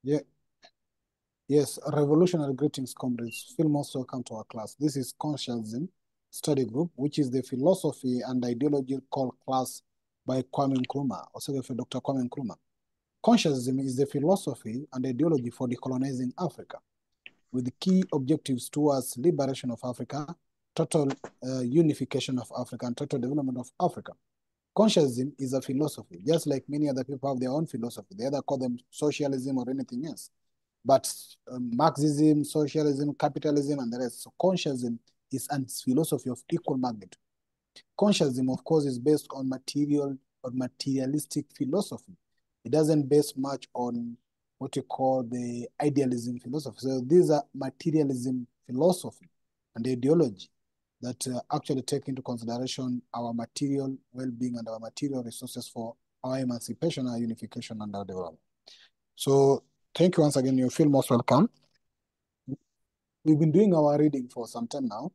Yeah, yes, revolutionary greetings, comrades. Feel most welcome to our class. This is Conscientism Study Group, which is the philosophy and ideological class by Kwame Nkrumah, also for Dr. Kwame Nkrumah. Conscientism is the philosophy and ideology for decolonizing Africa, with key objectives towards liberation of Africa, total unification of Africa, and total development of Africa. Conscientism is a philosophy, just like many other people have their own philosophy. They either call them socialism or anything else. But Marxism, socialism, capitalism, and the rest. So conscientism is a philosophy of equal magnitude. Conscientism, of course, is based on materialistic philosophy. It doesn't base much on what you call the idealism philosophy. So these are materialism philosophy and ideology that actually take into consideration our material well-being and our material resources for our emancipation, our unification, and our development. So thank you once again. You feel most welcome. We've been doing our reading for some time now,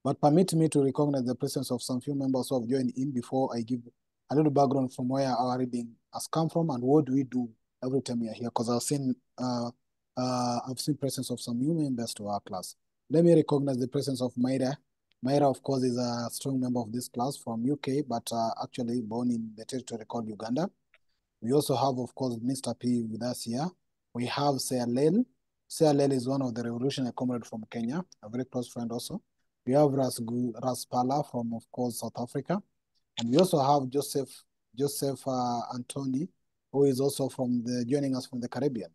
but permit me to recognize the presence of some few members who have joined in before I give a little background from where our reading has come from and what do we do every time we are here, because I've seen presence of some new members to our class. Let me recognize the presence of Myra. Myra, of course, is a strong member of this class from UK, but actually born in the territory called Uganda. We also have, of course, Mr. P with us here. We have Sealel. Sealel is one of the revolutionary comrades from Kenya, a very close friend also. We have Raspala from, of course, South Africa. And we also have Joseph Antoni, who is also joining us from the Caribbean.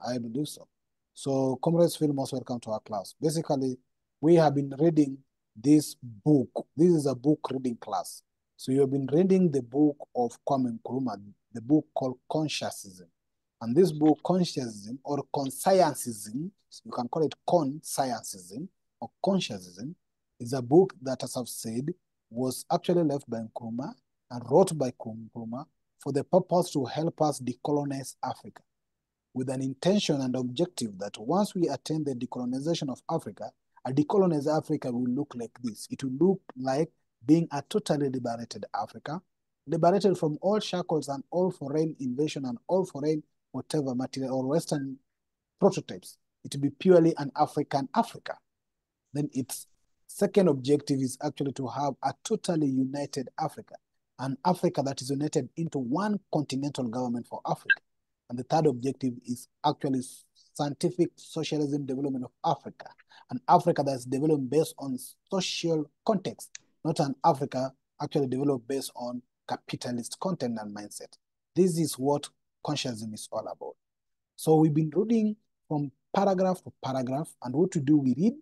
I believe so. So, comrades, feel most welcome to our class. Basically, we have been reading this book. This is a book reading class. So you have been reading the book of Kwame Nkrumah, the book called Conscientism. And this book, Conscientism or Conscientism, you can call it Conscientism or Conscientism, is a book that, as I've said, was actually left by Nkrumah and wrote by Nkrumah for the purpose to help us decolonize Africa, with an intention and objective that once we attain the decolonization of Africa, a decolonized Africa will look like this. It will look like being a totally liberated Africa, liberated from all shackles and all foreign invasion and all foreign whatever material or Western prototypes. It will be purely an African Africa. Then its second objective is actually to have a totally united Africa, an Africa that is united into one continental government for Africa. And the third objective is actually scientific socialism development of Africa, an Africa that's developed based on social context, not an Africa actually developed based on capitalist content and mindset. This is what conscientism is all about. So we've been reading from paragraph to paragraph, and what to do, we read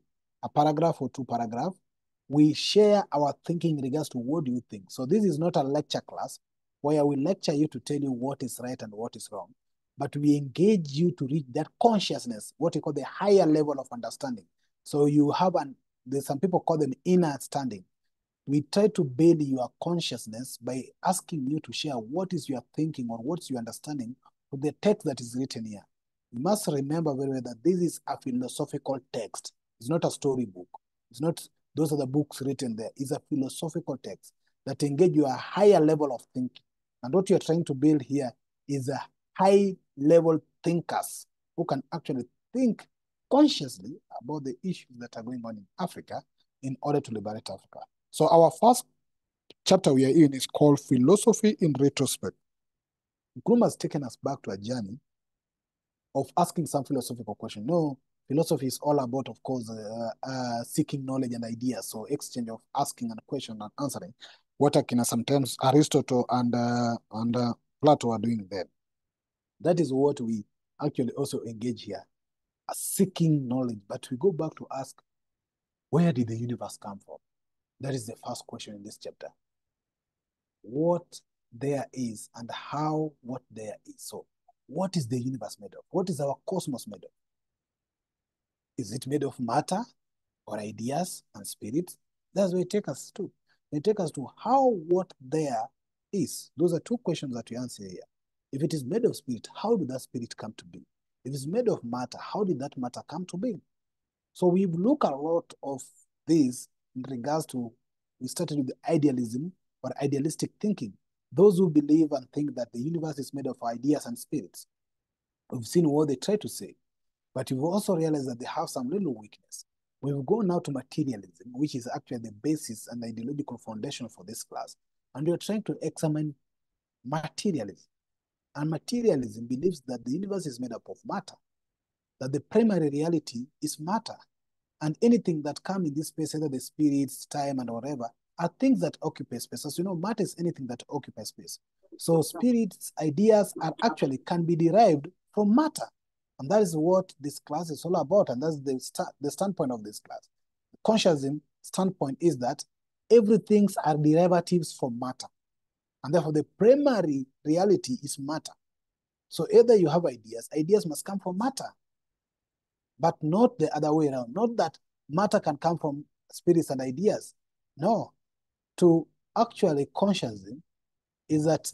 a paragraph or two paragraphs. We share our thinking in regards to what do you think. So this is not a lecture class where we lecture you to tell you what is right and what is wrong, but we engage you to reach that consciousness, what you call the higher level of understanding. So you have there's some people call them inner standing. We try to build your consciousness by asking you to share what is your thinking or what's your understanding of the text that is written here. You must remember very well that this is a philosophical text. It's not a storybook. It's not, those are the books written there. It's a philosophical text that engage you a higher level of thinking. And what you're trying to build here is a high level thinkers who can actually think consciously about the issues that are going on in Africa in order to liberate Africa. So our first chapter we are in is called Philosophy in Retrospect. Nkrumah has taken us back to a journey of asking some philosophical question. No, philosophy is all about, of course, seeking knowledge and ideas. So exchange of asking and question and answering. What sometimes Aristotle and Plato are doing there. That is what we actually also engage here, seeking knowledge. But we go back to ask, where did the universe come from? That is the first question in this chapter. What there is and how what there is. So what is the universe made of? What is our cosmos made of? Is it made of matter or ideas and spirits? That's where it takes us to. It takes us to how what there is. Those are two questions that we answer here. If it is made of spirit, how did that spirit come to be? If it's made of matter, how did that matter come to be? So we've looked a lot of this in regards to, we started with the idealism or idealistic thinking. Those who believe and think that the universe is made of ideas and spirits. We've seen what they try to say, but we've also realized that they have some little weakness. We've gone now to materialism, which is actually the basis and the ideological foundation for this class. And we're trying to examine materialism. And materialism believes that the universe is made up of matter, that the primary reality is matter. And anything that comes in this space, either the spirits, time, and whatever, are things that occupy space. As you know, matter is anything that occupies space. So spirits, ideas are actually can be derived from matter. And that is what this class is all about. And that's the standpoint of this class. The consciousm standpoint is that everything are derivatives from matter. And therefore, the primary reality is matter. So either you have ideas must come from matter, but not the other way around. Not that matter can come from spirits and ideas. No. To actually consciousness is that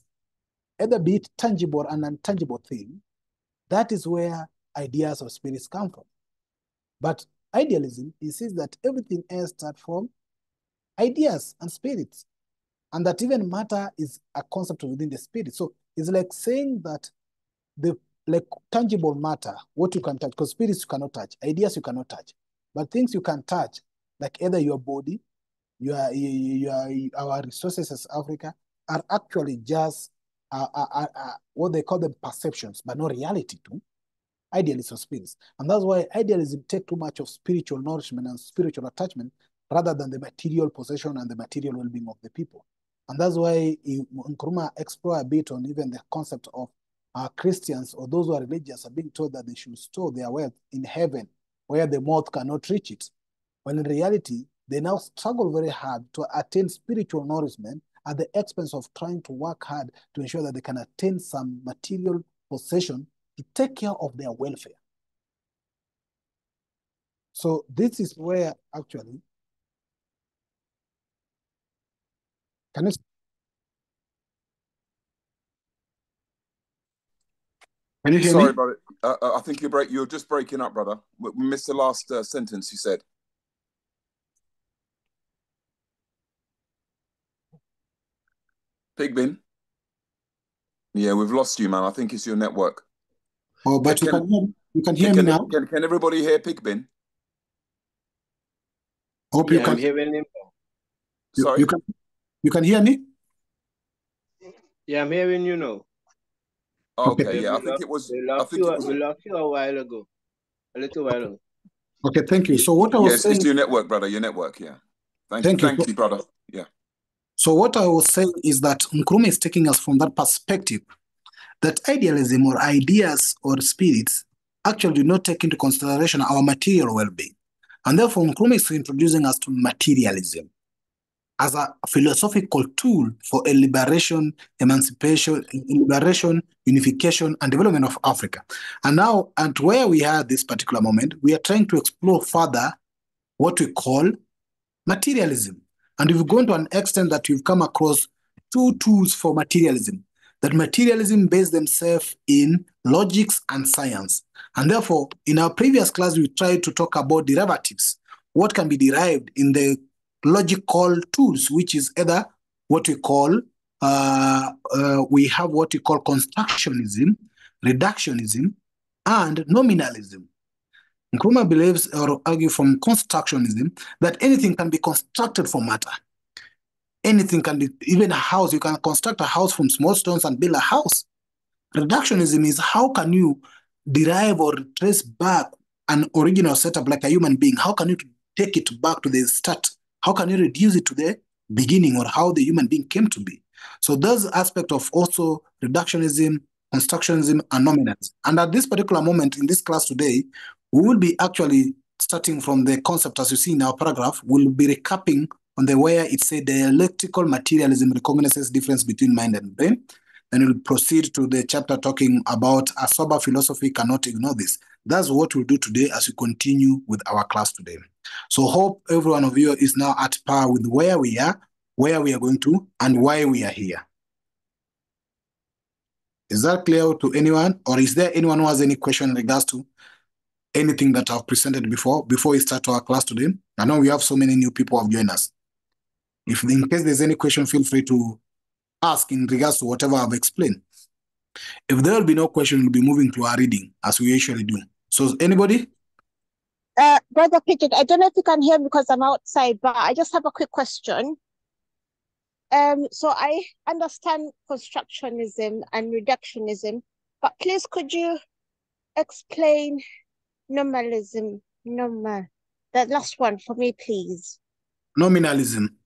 either be it tangible and intangible thing, that is where ideas or spirits come from. But idealism insists that everything else starts from ideas and spirits, and that even matter is a concept within the spirit. So it's like saying that the tangible matter, what you can touch, because spirits you cannot touch, ideas you cannot touch, but things you can touch, like either your body, our resources as Africa, are actually just what they call them perceptions, but not reality too. Idealists or spirits. And that's why idealism take too much of spiritual nourishment and spiritual attachment rather than the material possession and the material well-being of the people. And that's why Nkrumah explore a bit on even the concept of Christians or those who are religious are being told that they should store their wealth in heaven where the moth cannot reach it. When in reality, they now struggle very hard to attain spiritual nourishment at the expense of trying to work hard to ensure that they can attain some material possession to take care of their welfare. So this is where actually, can you hear Sorry, me? brother. I think you're just breaking up, brother. We missed the last sentence you said. Pigbin? Yeah, we've lost you, man. I think it's your network. Oh, but you can hear me now? Can everybody hear Pigbin? Hope Yeah, you can. I'm hearing him. Sorry? You can hear me? Yeah, I'm hearing you now. Okay, yeah, I think it was. We lost you a while ago. A little while ago. Okay, thank you. So what I was saying... It's your network, brother, your network, yeah. Thank you, brother. Yeah. So what I was saying is that Nkrumah is taking us from that perspective that idealism or ideas or spirits actually do not take into consideration our material well-being. And therefore, Nkrumah is introducing us to materialism as a philosophical tool for a liberation, emancipation, unification, and development of Africa. And now, at where we are at this particular moment, we are trying to explore further what we call materialism. And we've gone to an extent that we've come across two tools for materialism, that materialism base themselves in logics and science. And therefore, in our previous class, we tried to talk about derivatives, what can be derived in the logical tools, which is either what we call, we have what we call constructionism, reductionism, and nominalism. Nkrumah believes or argues from constructionism that anything can be constructed from matter. Anything can be, even a house, you can construct a house from small stones and build a house. Reductionism is how can you derive or trace back an original setup like a human being? How can you take it back to the start? How can you reduce it to the beginning or how the human being came to be? So those aspects of also reductionism, constructionism, and nominalism. And at this particular moment in this class today, we will be actually starting from the concept as you see in our paragraph. We'll be recapping on the where it said dialectical materialism recognizes difference between mind and brain. Then we'll proceed to the chapter talking about a sober philosophy cannot ignore this. That's what we'll do today as we continue with our class today. So hope every one of you is now at par with where we are going to, and why we are here. Is that clear to anyone? Or is there anyone who has any question in regards to anything that I've presented before we start our class today? I know we have so many new people who have joined us. If in case there's any question, feel free to ask in regards to whatever I've explained. If there will be no question, we'll be moving to our reading as we usually do. So anybody? Brother Pigeon, I don't know if you can hear me because I'm outside, but I just have a quick question. So I understand constructionism and reductionism, but please could you explain nominalism, that last one for me, please. Nominalism.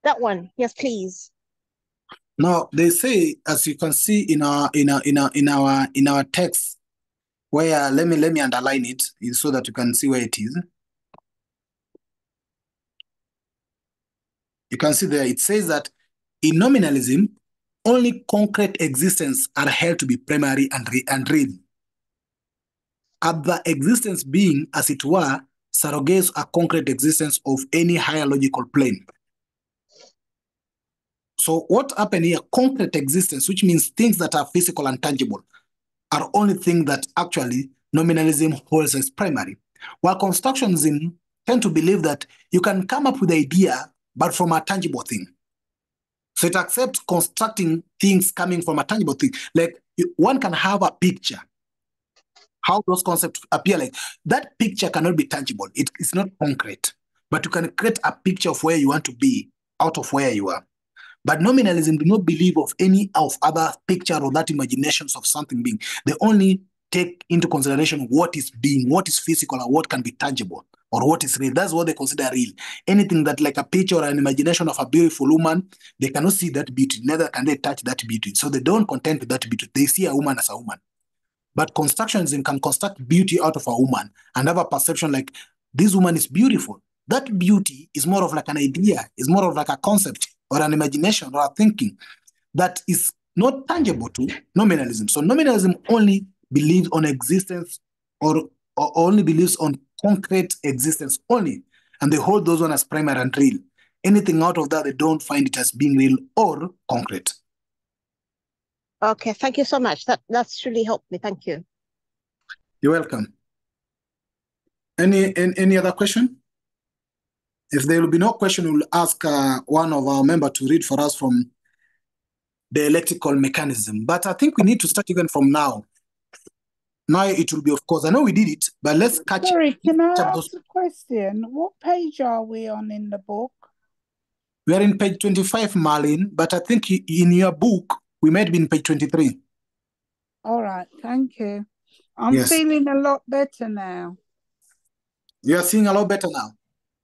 That one, yes, please. Now they say, as you can see in our text, where let me underline it so that you can see where it is. You can see there it says that in nominalism, only concrete existence are held to be primary and real. Other existence being, as it were, surrogates a concrete existence of any higher logical plane. So what happened here, concrete existence, which means things that are physical and tangible, are only things that actually nominalism holds as primary. While constructionism tend to believe that you can come up with the idea, but from a tangible thing. So it accepts constructing things coming from a tangible thing. Like one can have a picture. How those concepts appear, like that picture cannot be tangible. It's not concrete, but you can create a picture of where you want to be out of where you are. But nominalism do not believe of any of other picture or that imaginations of something being. They only take into consideration what is being, what is physical, or what can be tangible, or what is real. That's what they consider real. Anything that like a picture or an imagination of a beautiful woman, they cannot see that beauty, neither can they touch that beauty. So they don't content with that beauty. They see a woman as a woman. But constructionism can construct beauty out of a woman and have a perception like this woman is beautiful. That beauty is more of like an idea, is more of like a concept or an imagination or a thinking that is not tangible to nominalism. So nominalism only believes on existence or only believes on concrete existence only, and they hold those one as primary and real. Anything out of that, they don't find it as being real or concrete. Okay, thank you so much. That's really helped me. Thank you. You're welcome. Any other question? If there will be no question, we'll ask one of our members to read for us from Dialectical mechanism. But I think we need to start even from now. Now it will be, of course, I know we did it, but let's catch. Sorry, can I ask a question? What page are we on in the book? We are in page 25, Marlene, but I think in your book, we might be in page 23. All right, thank you. I'm feeling a lot better now. You are seeing a lot better now?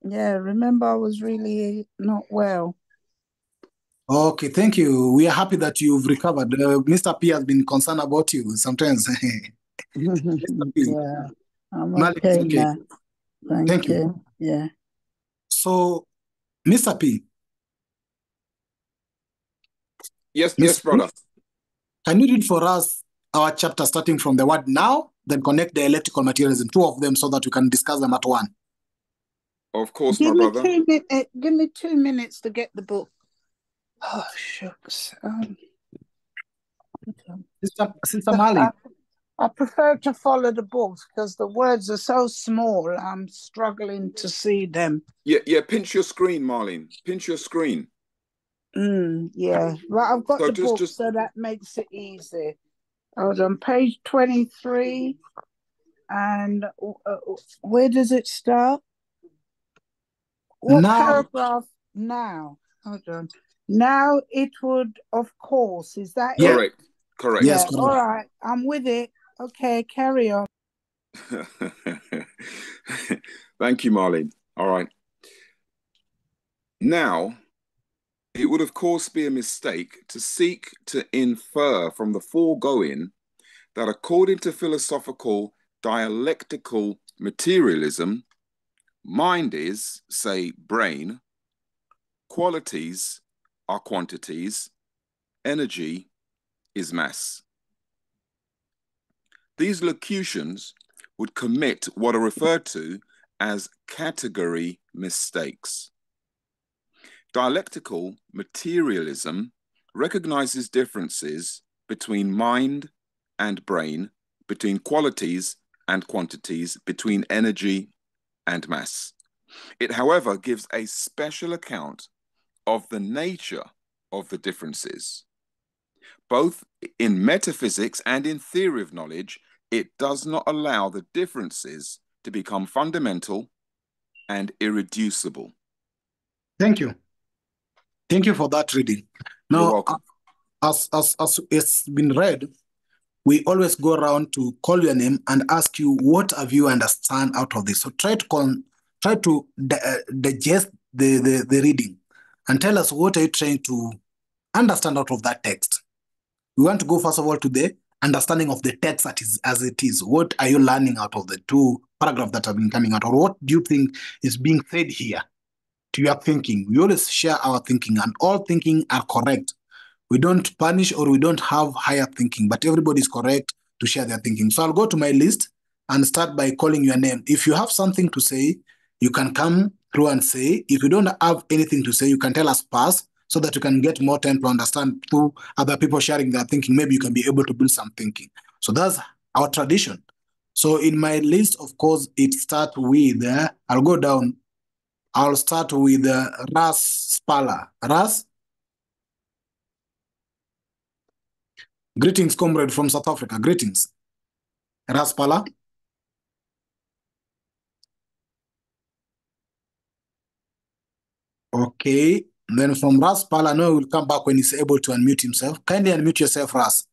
Yeah, remember I was really not well. Okay, thank you. We are happy that you've recovered. Mr. P has been concerned about you sometimes. Yeah, I'm okay now. Thank you. Yeah. So, Mr. P. Yes, yes, brother. Can you read for us our chapter starting from the word now, then connect the dialectical materialism, two of them, so that we can discuss them at one? Of course, my brother. Give me 2 minutes to get the book. Oh, shucks. Sister Mali. I prefer to follow the books because the words are so small, I'm struggling to see them. Yeah, pinch your screen, Marlene. Pinch your screen. Yeah, well, I've got the book, so that makes it easy. I was on page 23, and where does it start? What paragraph now? Hold on. Now it would, of course, is that it? Yeah, Correct. Yes, correct. all right, I'm with it. Okay, carry on. Thank you, Marlene. All right. Now, it would, of course, be a mistake to seek to infer from the foregoing that according to philosophical dialectical materialism, mind is, say, brain, qualities are quantities, energy is mass. These locutions would commit what are referred to as category mistakes. Dialectical materialism recognizes differences between mind and brain, between qualities and quantities, between energy and mass. It, however, gives a special account of the nature of the differences. Both in metaphysics and in theory of knowledge, it does not allow the differences to become fundamental and irreducible. Thank you. Thank you for that reading. Now, you're welcome. As it's been read, we always go around to call your name and ask you, what have you understand out of this? So try to digest the reading and tell us, what are you trying to understand out of that text? We want to go first of all to the understanding of the text as it is. What are you learning out of the two paragraphs that have been coming out? Or what do you think is being said here to your thinking? We always share our thinking, and all thinking are correct. We don't punish or we don't have higher thinking, but everybody is correct to share their thinking. So I'll go to my list and start by calling your name. If you have something to say, you can come through and say. If you don't have anything to say, you can tell us pass, so that you can get more time to understand through other people sharing their thinking. Maybe you can be able to build some thinking. So that's our tradition. So in my list, of course, it starts with, I'll go down. I'll start with Ras Spala. Ras? Greetings, comrade from South Africa. Greetings. Ras Spala? Okay. Then from Ras Spala, no, will come back when he's able to unmute himself. Kindly unmute yourself, Ras.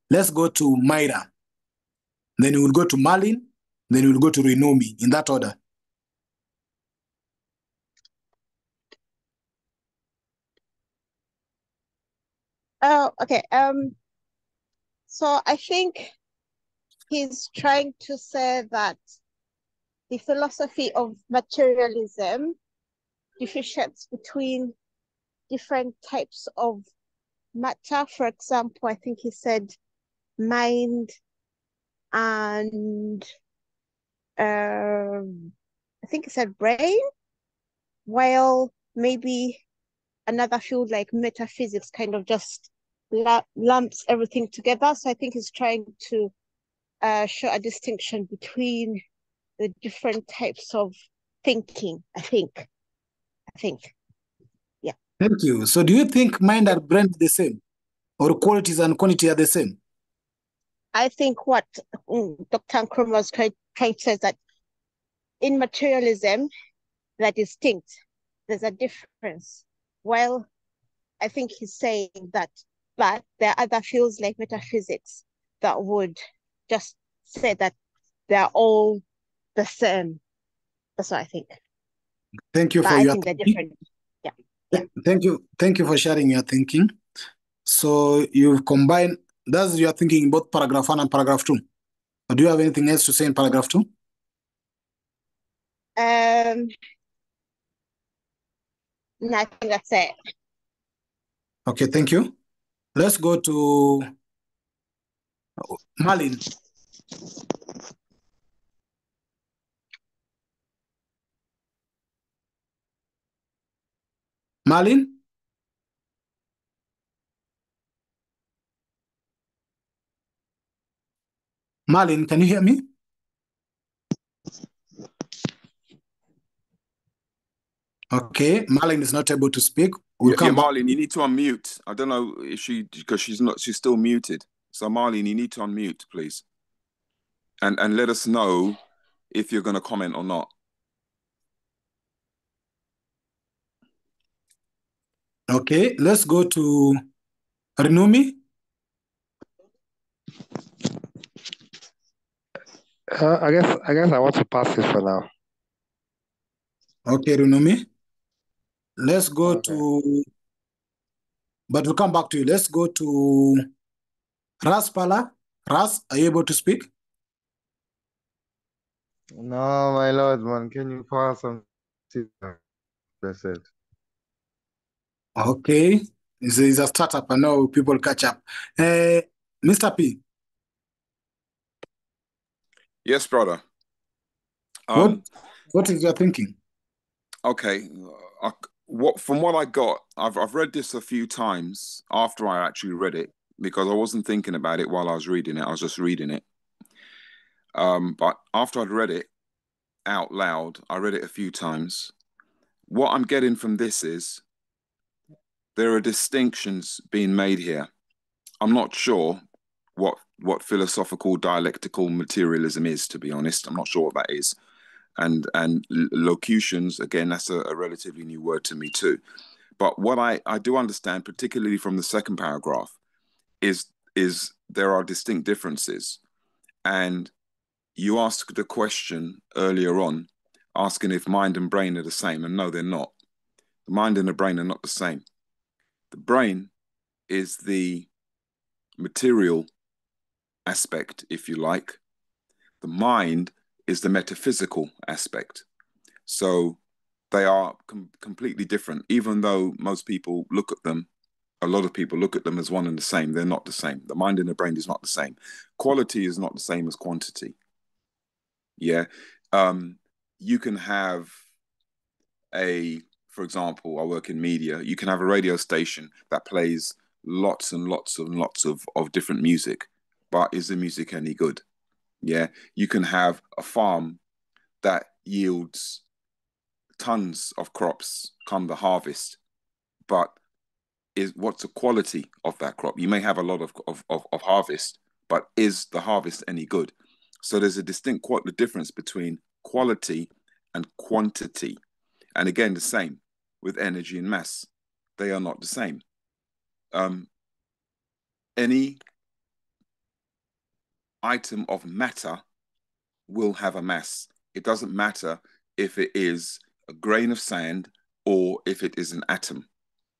Let's go to Myra. Then we will go to Malin. Then we will go to Rinomi, in that order. Oh, okay. So I think he's trying to say that the philosophy of materialism differentiates between different types of matter. For example, I think he said mind and I think he said brain, while maybe another field like metaphysics kind of just lumps everything together. So I think he's trying to show a distinction between the different types of thinking, I think. Yeah. Thank you. So do you think mind and brain are the same? Or qualities and quantity are the same? I think what Dr. Nkrumah was trying to say is that in materialism, they're distinct. There's a difference. Well, I think he's saying that, but there are other fields like metaphysics that would just say that they're all the same. That's what I think. Thank you but for I your think they're different. Yeah. Thank you. Thank you for sharing your thinking. So you've combined, that's your thinking in both paragraph 1 and paragraph 2. Or do you have anything else to say in paragraph 2? No, I think that's it. Okay, thank you. Let's go to Malin. Malin? Malin, can you hear me? Okay, Marlene is not able to speak. We'll come back. Marlene, you need to unmute. I don't know if because she's still muted. So Marlene, you need to unmute, please. And let us know if you're going to comment or not. Okay, let's go to Renumi. I guess I want to pass it for now. Okay, Renumi. Let's go to, but we'll come back to you. Let's go to Ras Pala. Ras, are you able to speak? No, my lord, man. Can you pass some? That's it. Okay. It's a startup. I know people catch up. Mr. P. Yes, brother. What is your thinking? Okay. From what I got, I've read this a few times after I actually read it, because I wasn't thinking about it while I was reading it. I was just reading it. But after I'd read it out loud, I read it a few times. What I'm getting from this is there are distinctions being made here. I'm not sure what philosophical dialectical materialism is, to be honest. I'm not sure what that is. And locutions, again, that's a relatively new word to me too. But what I do understand, particularly from the second paragraph, is there are distinct differences. And you asked the question earlier on, asking if mind and brain are the same, and no, they're not. The mind and the brain are not the same. The brain is the material aspect, if you like. The mind is the metaphysical aspect. So they are completely different, even though most people look at them, a lot of people look at them as one and the same. They're not the same. The mind and the brain is not the same. Quality is not the same as quantity. Yeah. You can have for example, I work in media. You can have a radio station that plays lots and lots and lots of different music, but is the music any good? Yeah. You can have a farm that yields tons of crops come the harvest, but what's the quality of that crop? You may have a lot of harvest, but is the harvest any good? So there's a distinct difference between quality and quantity. And again, the same with energy and mass. They are not the same. Any item of matter will have a mass. It doesn't matter if it is a grain of sand or if it is an atom,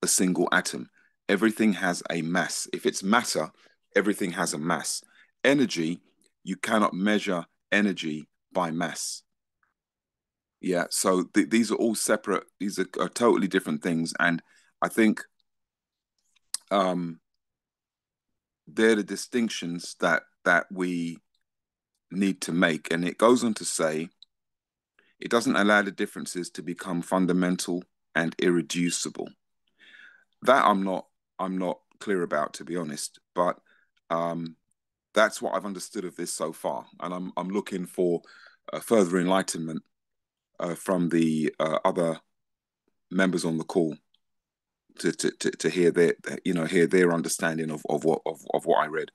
a single atom. Everything has a mass. If it's matter, everything has a mass. Energy, you cannot measure energy by mass. Yeah, so these are all separate. These are totally different things. And I think they're the distinctions that we need to make. And it goes on to say, it doesn't allow the differences to become fundamental and irreducible. That I'm not clear about, to be honest, but that's what I've understood of this so far. And I'm looking for further enlightenment from the other members on the call to hear their understanding of what I read.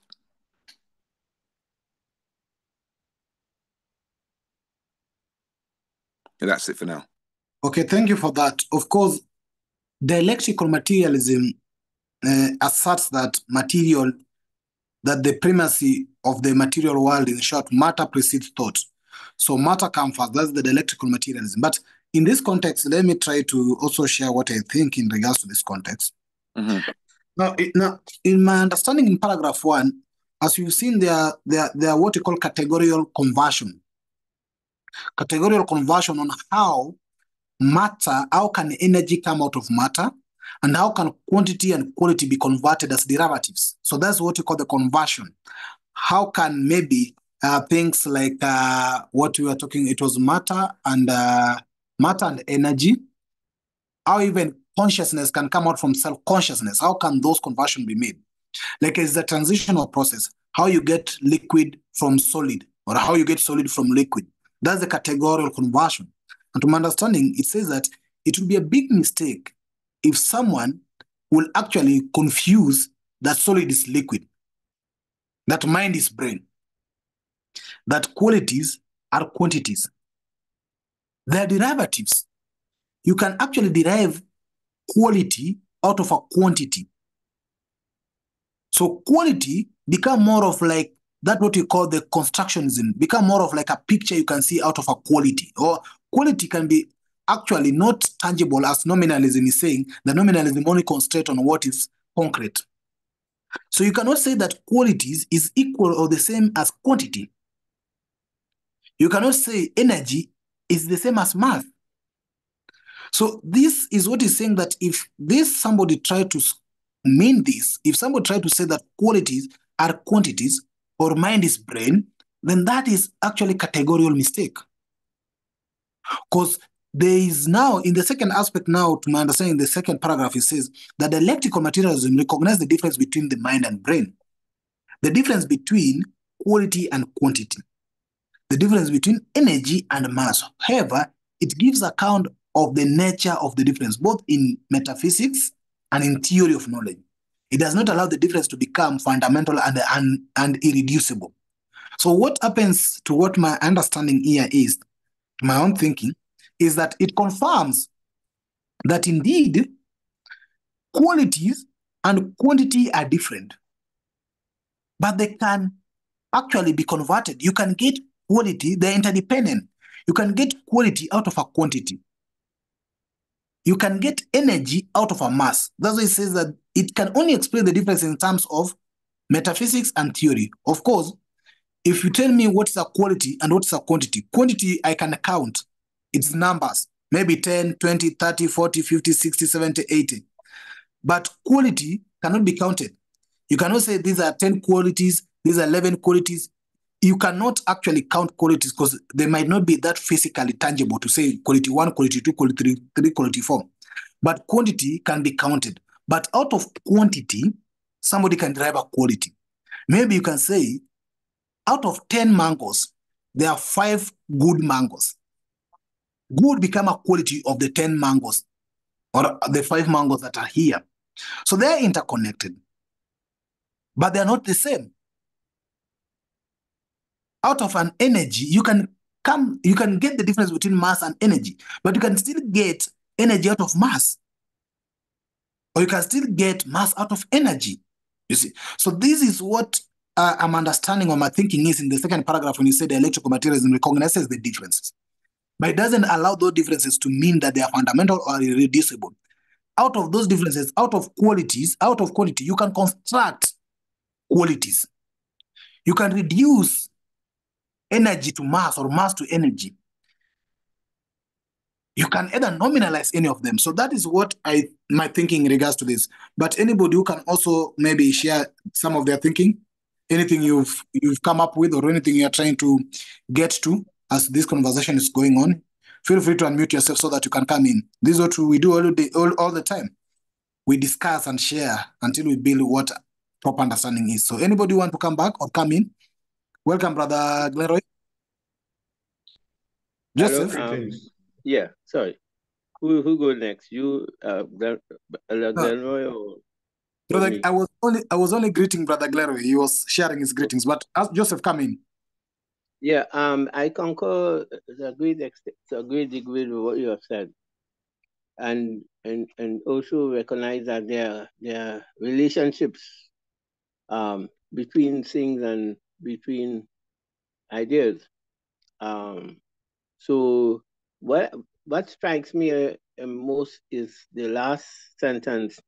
And that's it for now. Okay, thank you for that. Of course, dialectical materialism asserts that the primacy of the material world, in short, matter precedes thought. So matter comes first. That's the dialectical materialism. But in this context, let me try to also share what I think in regards to this context. Mm-hmm. Now, in my understanding in paragraph 1, as you've seen, there are what you call categorial conversion. Categorial conversion on how can energy come out of matter, and how can quantity and quality be converted as derivatives. So that's what you call the conversion. How can maybe things like what we were talking, it was matter and energy, how even consciousness can come out from self-consciousness. How can those conversions be made? Like it's a transitional process, how you get liquid from solid, or how you get solid from liquid. That's the categorical conversion. And to my understanding, it says that it would be a big mistake if someone will actually confuse that solid is liquid, that mind is brain, that qualities are quantities. They're derivatives. You can actually derive quality out of a quantity. So quality become more of like that, what you call the constructionism, become more of like a picture you can see out of a quality. Or quality can be actually not tangible, as nominalism is saying. The nominalism only concentrates on what is concrete. So you cannot say that qualities is equal or the same as quantity. You cannot say energy is the same as mass. So this is what is saying, that if somebody tried to mean this, if somebody tried to say that qualities are quantities or mind is brain, then that is actually categorical mistake. Because there is now, in the second aspect now, to my understanding, the second paragraph, it says that dialectical materialism recognizes the difference between the mind and brain, the difference between quality and quantity, the difference between energy and mass. However, it gives account of the nature of the difference, both in metaphysics and in theory of knowledge. It does not allow the difference to become fundamental and irreducible. So what happens to what my understanding here is, my own thinking, is that it confirms that indeed qualities and quantity are different, but they can actually be converted. You can get quality, they're interdependent. You can get quality out of a quantity. You can get energy out of a mass. That's why it says that it can only explain the difference in terms of metaphysics and theory. Of course, if you tell me what's a quality and what's a quantity I can count. It's numbers, maybe 10, 20, 30, 40, 50, 60, 70, 80. But quality cannot be counted. You cannot say these are 10 qualities, these are 11 qualities. You cannot actually count qualities because they might not be that physically tangible to say quality 1, quality 2, quality 3, quality 4. But quantity can be counted. But out of quantity, somebody can derive a quality. Maybe you can say, out of 10 mangoes, there are 5 good mangoes. Good become a quality of the 10 mangoes or the 5 mangoes that are here. So they're interconnected, but they're not the same. Out of an energy, you can get the difference between mass and energy, but you can still get energy out of mass, or you can still get mass out of energy. You see, so this is what I'm understanding or my thinking is in the second paragraph when you say dialectical materialism recognizes the differences, but it doesn't allow those differences to mean that they are fundamental or irreducible. Out of those differences, out of quality, you can construct qualities. You can reduce energy to mass or mass to energy. You can either nominalize any of them. So that is what my thinking in regards to this. But anybody who can also maybe share some of their thinking, anything you've come up with or anything you're trying to get to as this conversation is going on, feel free to unmute yourself so that you can come in. This is what we do all the time. We discuss and share until we build what proper understanding is. So anybody want to come back or come in? Welcome, Brother Gleroy. Joseph. Hello, yeah, sorry. Who go next? You, Gleroy, or Brother, me? I was only greeting Brother Gleroy. He was sharing his greetings, but as Joseph, come in. Yeah, I concur to a great extent, to a great degree with what you have said, and also recognize that there are relationships between things and between ideas. So what strikes me most is the last sentence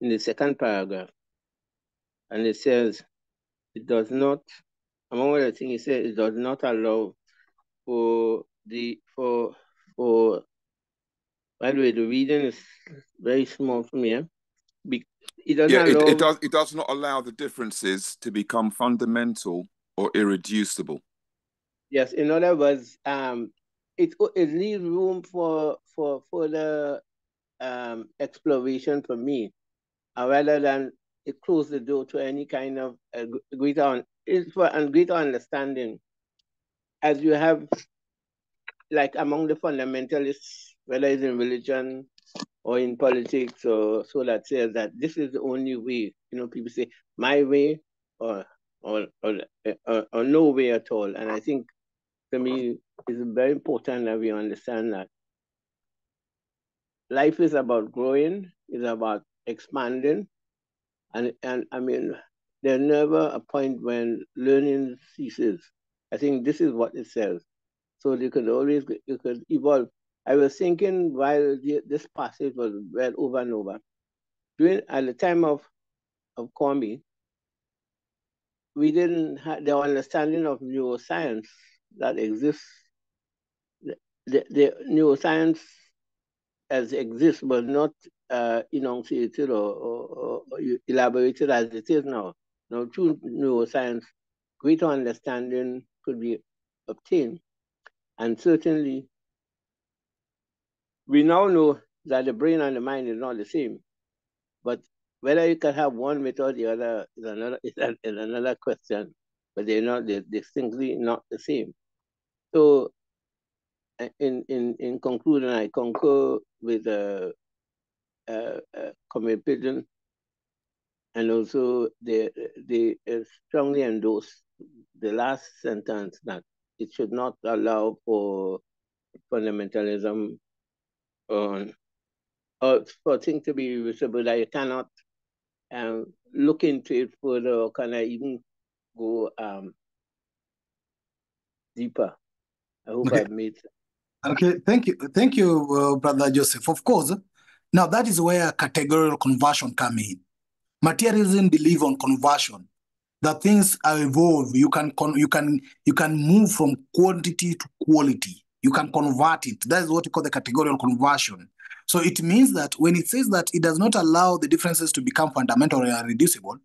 in the second paragraph, and it says it does not. Among other things, it says it does not allow for by the way, the reading is very small for me. It doesn't allow. It does not allow the differences to become fundamental or irreducible. Yes, in other words, it leaves room for further exploration for me, rather than it close the door to any kind of greater understanding, as you have like among the fundamentalists, whether it's in religion or in politics, or so, that says that this is the only way. You know, people say my way or no way at all. And I think for me, it's very important that we understand that life is about growing, it's about expanding, and I mean, there's never a point when learning ceases. I think this is what it says. So you could evolve. I was thinking while this passage was read over and over, at the time of Kwame, we didn't have the understanding of neuroscience that exists. The neuroscience as exists was not enunciated or elaborated as it is now. Now, through neuroscience, greater understanding could be obtained. And certainly, we now know that the brain and the mind is not the same. But whether you can have one without the other is another question. But they're distinctly not the same. So, in conclusion, I concur with Comrade Pigeon, And also they strongly endorse the last sentence that it should not allow for fundamentalism or for things to be irreversible, that you cannot look into it further or can I even go deeper. I hope I've made sense. Okay, thank you, Brother Joseph. Of course, now that is where categorical conversion come in. Materialism believe on conversion. That things are evolved. You can move from quantity to quality. You can convert it. That is what we call the categorical conversion. So it means that when it says that it does not allow the differences to become fundamental or irreducible,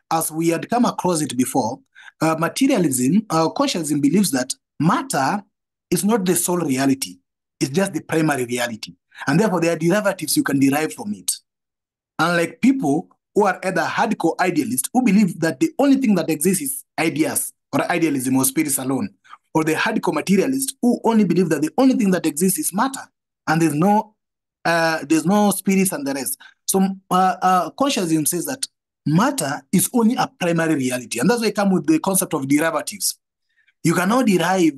as we had come across it before, materialism, consciousism believes that matter is not the sole reality. It's just the primary reality. And therefore, there are derivatives you can derive from it. Unlike people who are either hardcore idealists who believe that the only thing that exists is ideas or idealism or spirits alone, or the hardcore materialists who only believe that the only thing that exists is matter and there's no spirits and the rest. So consciousism says that matter is only a primary reality, and that's why I come with the concept of derivatives. You cannot derive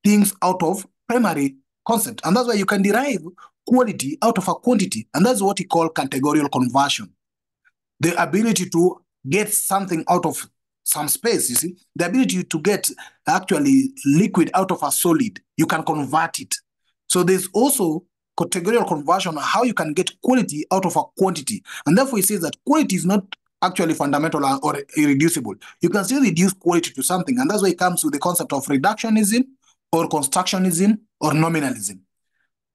things out of primary concept, and that's why you can derive quality out of a quantity, and that's what we call categorical conversion. The ability to get something out of some space, you see, the ability to get actually liquid out of a solid, you can convert it. So there's also categorical conversion, how you can get quality out of a quantity. And therefore, it says that quality is not actually fundamental or irreducible. You can still reduce quality to something. And that's why it comes with the concept of reductionism or constructionism or nominalism.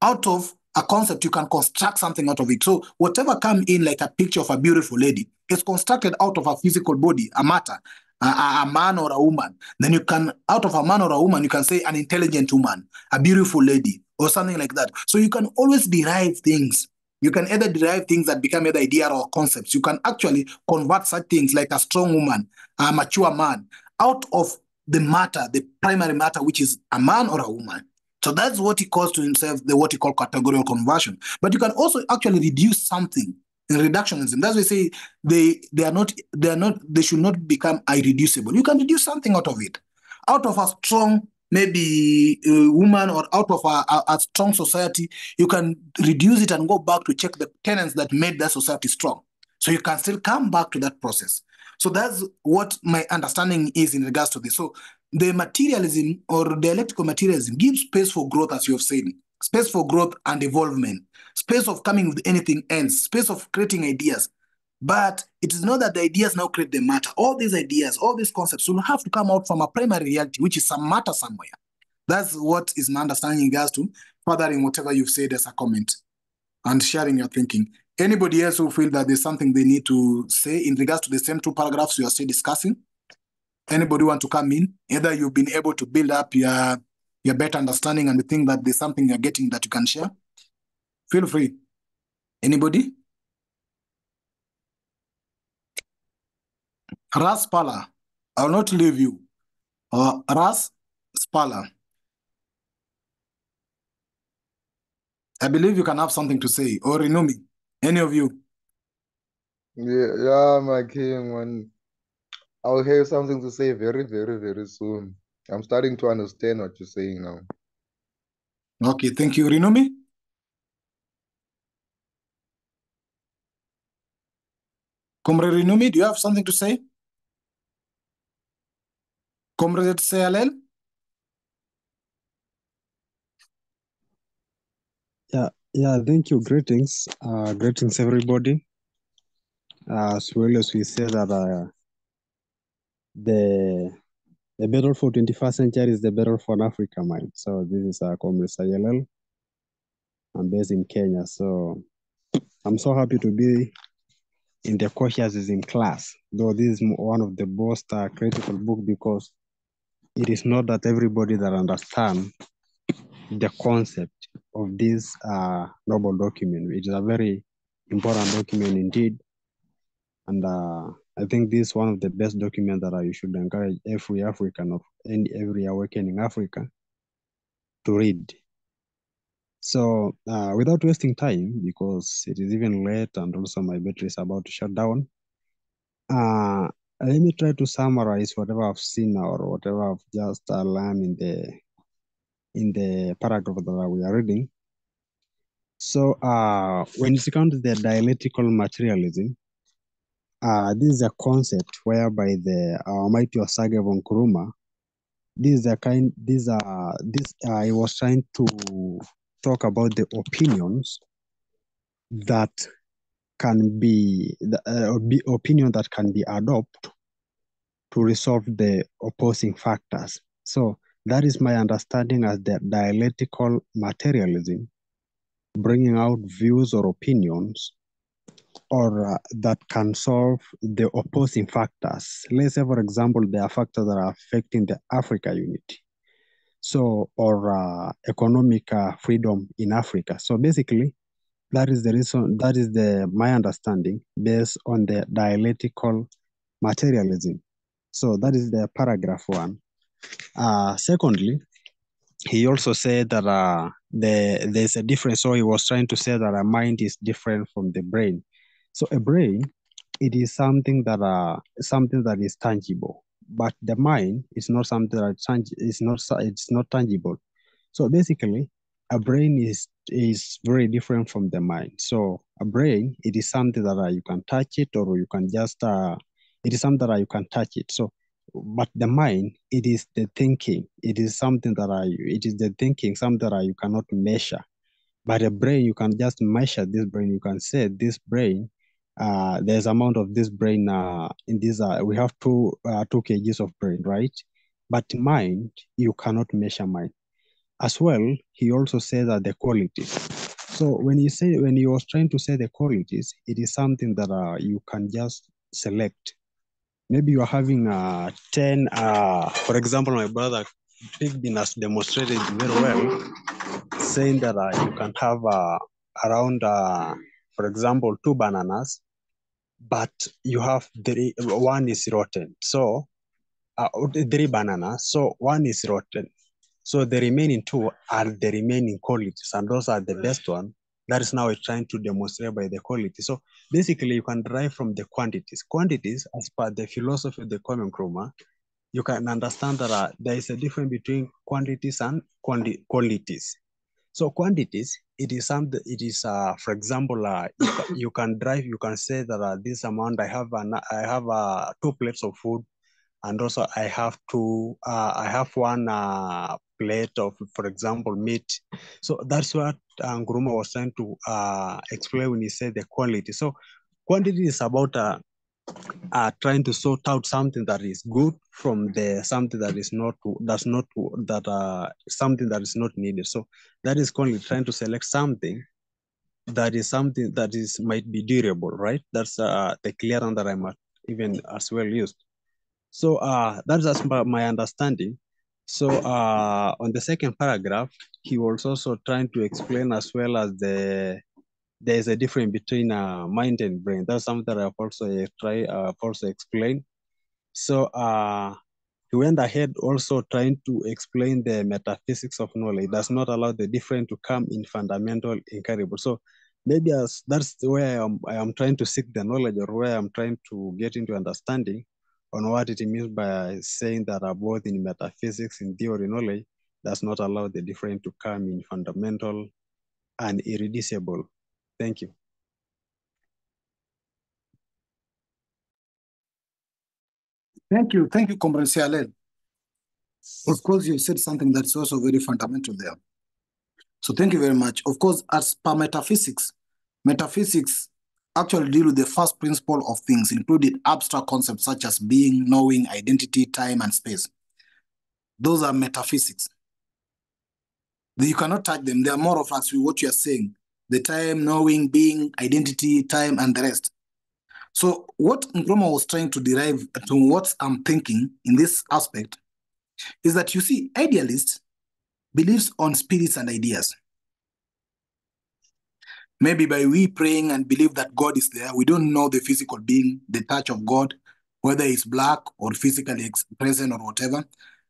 Out of a concept, you can construct something out of it. So whatever comes in like a picture of a beautiful lady is constructed out of a physical body, a matter, a man or a woman. Then you can, out of a man or a woman, you can say an intelligent woman, a beautiful lady, or something like that. So you can always derive things. You can either derive things that become either idea or concepts. You can actually convert such things like a strong woman, a mature man, out of the matter, the primary matter, which is a man or a woman. So that's what he calls to himself what he call categorical conversion. But you can also actually reduce something in reductionism. That's why I say they should not become irreducible. You can reduce something out of it, out of a strong maybe woman or out of a strong society. You can reduce it and go back to check the tenets that made that society strong. So you can still come back to that process. So that's what my understanding is in regards to this. So the materialism or dialectical materialism gives space for growth, as you have said, space for growth and evolvement, space of coming with anything else, space of creating ideas. But it is not that the ideas now create the matter. All these ideas, all these concepts will have to come out from a primary reality, which is some matter somewhere. That's what is my understanding in regards to furthering whatever you've said as a comment and sharing your thinking. Anybody else who feel that there's something they need to say in regards to the same two paragraphs we are still discussing? Anybody want to come in? Either you've been able to build up your better understanding and think that there's something you're getting that you can share? Feel free. Anybody? Ras Pala, I will not leave you. Ras Spala, I believe you can have something to say. Or Inumi, any of you? Yeah, my king, man. I'll have something to say very, very, very soon. I'm starting to understand what you're saying now. Okay, thank you. Rinumi? Comrade Rinumi, do you have something to say? Comrade Sealel? Yeah, thank you. Greetings. Greetings, everybody. As well as we say that the battle for 21st century is the battle for Africa, man. So this is Comrade Sayelel. I'm based in Kenya. So I'm so happy to be in the Consciousness class, though this is one of the most critical book because it is not that everybody that understand the concept of this noble document. It is a very important document indeed. And I think this is one of the best documents that you should encourage every African of every awakening Africa to read. So without wasting time, because it is even late and also my battery is about to shut down, let me try to summarize whatever I've seen or whatever I've just learned in the paragraph that we are reading. So when it comes to the dialectical materialism, this is a concept whereby the Almighty Osage von Nkrumah, he was trying to talk about the opinions that can be opinion that can be adopted to resolve the opposing factors. So that is my understanding as the dialectical materialism, bringing out views or opinions or that can solve the opposing factors. Let's say, for example, there are factors that are affecting the Africa unity. So, or economic freedom in Africa. So basically, that is the reason, that is my understanding based on the dialectical materialism. So that is the paragraph 1. Secondly, he also said that there's a difference. So he was trying to say that a mind is different from the brain. So a brain, it is something that is tangible, but the mind is not something that it's not tangible. So basically, a brain is very different from the mind. So a brain, it is something that you can touch it, or you can just it is something that you can touch it. So, but the mind, it is the thinking. It is something that it is the thinking, something that you cannot measure. But a brain, you can just measure this brain. You can say this brain, there's amount of this brain in this. We have 2 kgs of brain, right? But mind, you cannot measure mind. As well, he also said that the qualities. So when he was trying to say the qualities, it is something that you can just select. Maybe you are having 10, for example, my brother Pigbin has demonstrated very well, saying that you can have around, for example, 2 bananas, but you have 1 is rotten. So 3 bananas, so 1 is rotten. So the remaining 2 are the remaining qualities, and those are the best one. That is now trying to demonstrate by the quality. So basically, you can derive from the quantities. Quantities, as per the philosophy of the Kwame Nkrumah, you can understand that there is a difference between quantities and qualities. So quantities, it is something. It is, for example, you can say that this amount I have 2 plates of food. And also I have 1 plate of, for example, meat. So that's what Nkrumah was trying to explain when he said the quality. So quantity is about trying to sort out something that is good from the something that is something that is not needed. So that is quantity, trying to select something that is might be durable, right? That's the clear one that I might even as well used. So that's as my understanding. So on the second paragraph, he was also trying to explain as well as there's a difference between mind and brain. That's something that I've also explain. So he went ahead also trying to explain the metaphysics of knowledge. It does not allow the difference to come in fundamental incurable. So maybe that's where I am trying to seek the knowledge, or where I'm trying to get into understanding on what it means by saying that both in metaphysics, in theory knowledge, does not allow the difference to come in fundamental and irreducible. Thank you. Thank you, Comrade Sialel. Of course, you said something that's also very fundamental there. So thank you very much. Of course, as per metaphysics actually deal with the first principle of things, including abstract concepts such as being, knowing, identity, time, and space. Those are metaphysics. You cannot touch them. They are more of as what you are saying. The time, knowing, being, identity, time, and the rest. So what Nkrumah was trying to derive to what I'm thinking in this aspect is that, you see, idealist believes on spirits and ideas. Maybe by we praying and believe that God is there, we don't know the physical being, the touch of God, whether it's black or physically present or whatever,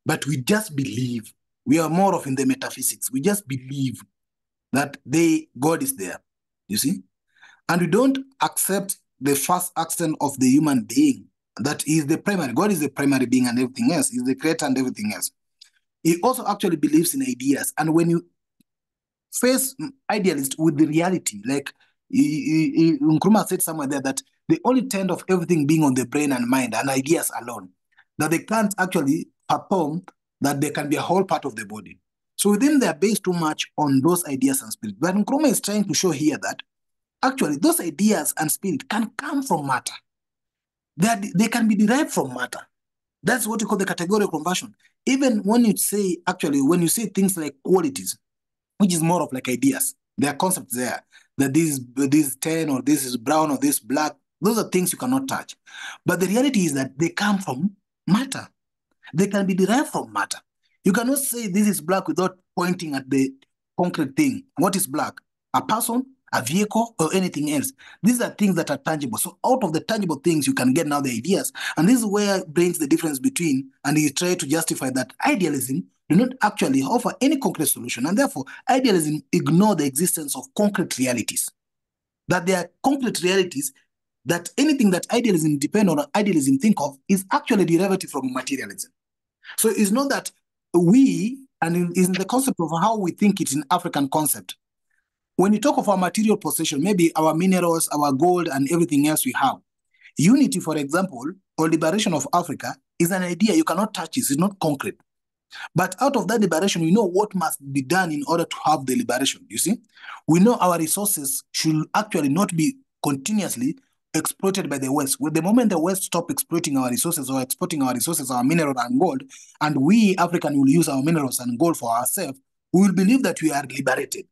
but we just believe. We are more of in the metaphysics. We just believe that God is there, you see? And we don't accept the first accent of the human being that is the primary. God is the primary being and everything else. He's the creator and everything else. He also actually believes in ideas. And when you face idealist with the reality, like Nkrumah said somewhere there that they only tend of everything being on the brain and mind and ideas alone, that they can't actually perform, that they can be a whole part of the body. So within they are based too much on those ideas and spirit. But Nkrumah is trying to show here that actually those ideas and spirit can come from matter. They can be derived from matter. That's what you call the categorical conversion. Even when you say, actually, when you say things like qualities, which is more of like ideas, there are concepts there, that this is 10 or this is brown or this black. Those are things you cannot touch. But the reality is that they come from matter. They can be derived from matter. You cannot say this is black without pointing at the concrete thing. What is black? A person, a vehicle, or anything else. These are things that are tangible. So out of the tangible things, you can get now the ideas. And this is where it brings the difference between, and he tried to justify that idealism do not actually offer any concrete solution. And therefore, idealism ignore the existence of concrete realities. That there are concrete realities, that anything that idealism depend on or idealism think of is actually derivative from materialism. So it's not that we, and is in the concept of how we think it in African concept. When you talk of our material possession, maybe our minerals, our gold, and everything else we have, unity, for example, or liberation of Africa is an idea you cannot touch. It's not concrete. But out of that liberation, we know what must be done in order to have the liberation, you see? We know our resources should actually not be continuously exploited by the West. With the moment the West stop exploiting our resources or exporting our resources, our mineral and gold, and we, African, will use our minerals and gold for ourselves, we will believe that we are liberated,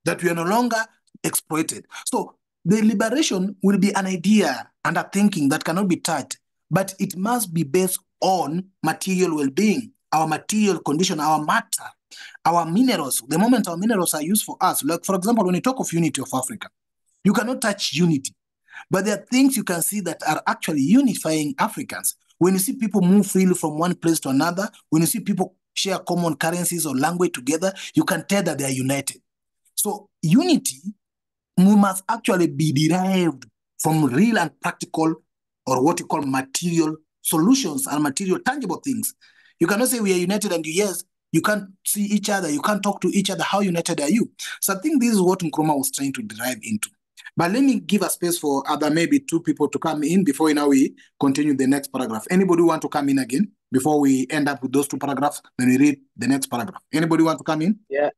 that we are no longer exploited. So the liberation will be an idea and a thinking that cannot be touched, but it must be based on material well-being, our material condition, our matter, our minerals. The moment our minerals are used for us, like for example, when you talk of unity of Africa, you cannot touch unity. But there are things you can see that are actually unifying Africans. When you see people move freely from one place to another, when you see people share common currencies or language together, you can tell that they are united. So unity must actually be derived from real and practical, or what you call material solutions and material tangible things. You cannot say we are united and yes, you can't see each other, you can't talk to each other. How united are you? So I think this is what Nkrumah was trying to derive into. But let me give a space for other maybe two people to come in before we continue the next paragraph. Anybody want to come in again before we end up with those two paragraphs? Then we read the next paragraph. Anybody want to come in? Yeah,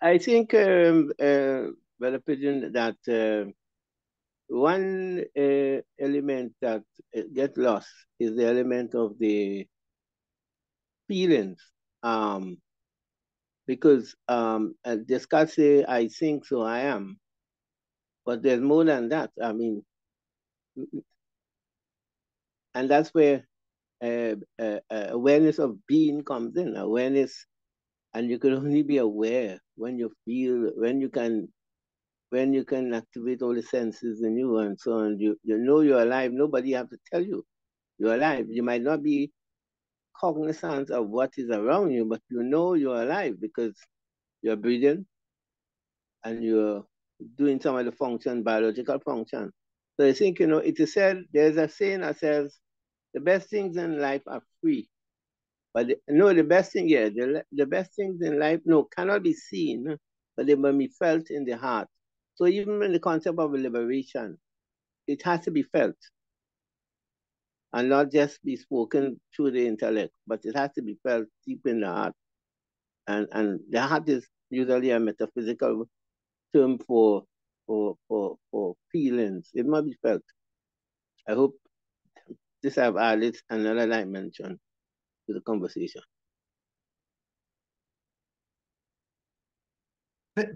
I think, Brother Pigeon, that one element that gets lost is the element of the feelings. Because Descartes say, I think, so I am. But there's more than that. I mean, and that's where awareness of being comes in. Awareness, and you can only be aware when you feel, when you can activate all the senses in you and so on. You know you're alive. Nobody have to tell you you're alive. You might not be cognizant of what is around you, but you know you're alive because you're breathing and you're doing some of the function, biological function. So I think, it is said, there's a saying that says, the best things in life are free. But the best thing, the best things in life, cannot be seen, but they must be felt in the heart. So even in the concept of liberation, it has to be felt and not just be spoken through the intellect, but it has to be felt deep in the heart. And the heart is usually a metaphysical term for feelings. It must be felt. I hope this have added another dimension to the conversation.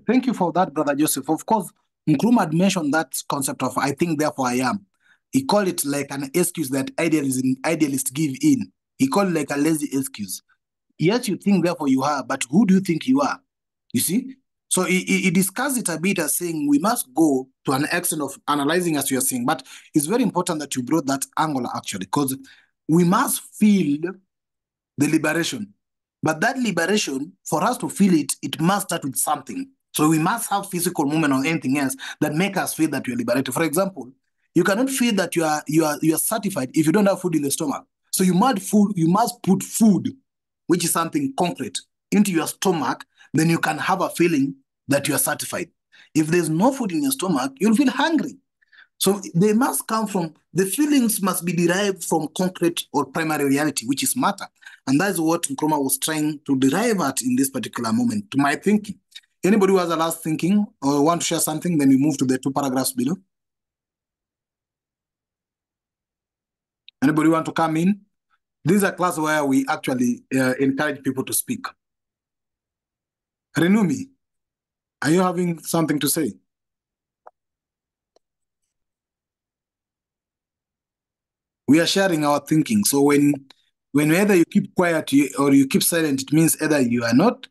Thank you for that, Brother Joseph. Of course, Nkrumah had mentioned that concept of I think, therefore I am. He called it like an excuse that idealists give in. He called it like a lazy excuse. Yes, you think, therefore you are, but who do you think you are? You see? So he discussed it a bit as saying we must go to an extent of analyzing as you are saying, but it's very important that you brought that angle actually, because we must feel the liberation. But that liberation, for us to feel it, it must start with something. So we must have physical movement or anything else that make us feel that we are liberated. For example, You cannot feel that you are satisfied if you don't have food in the stomach. So you must put food, which is something concrete, into your stomach, then you can have a feeling that you are satisfied. If there's no food in your stomach, you'll feel hungry. So they must come from, the feelings must be derived from concrete or primary reality, which is matter. And that's what Nkrumah was trying to derive at in this particular moment, to my thinking. Anybody who has a last thinking or want to share something, then we move to the 2 paragraphs below. Anybody want to come in? This is a class where we actually encourage people to speak. Renumi, are you having something to say? We are sharing our thinking. So when either you keep quiet or you keep silent, it means either you have not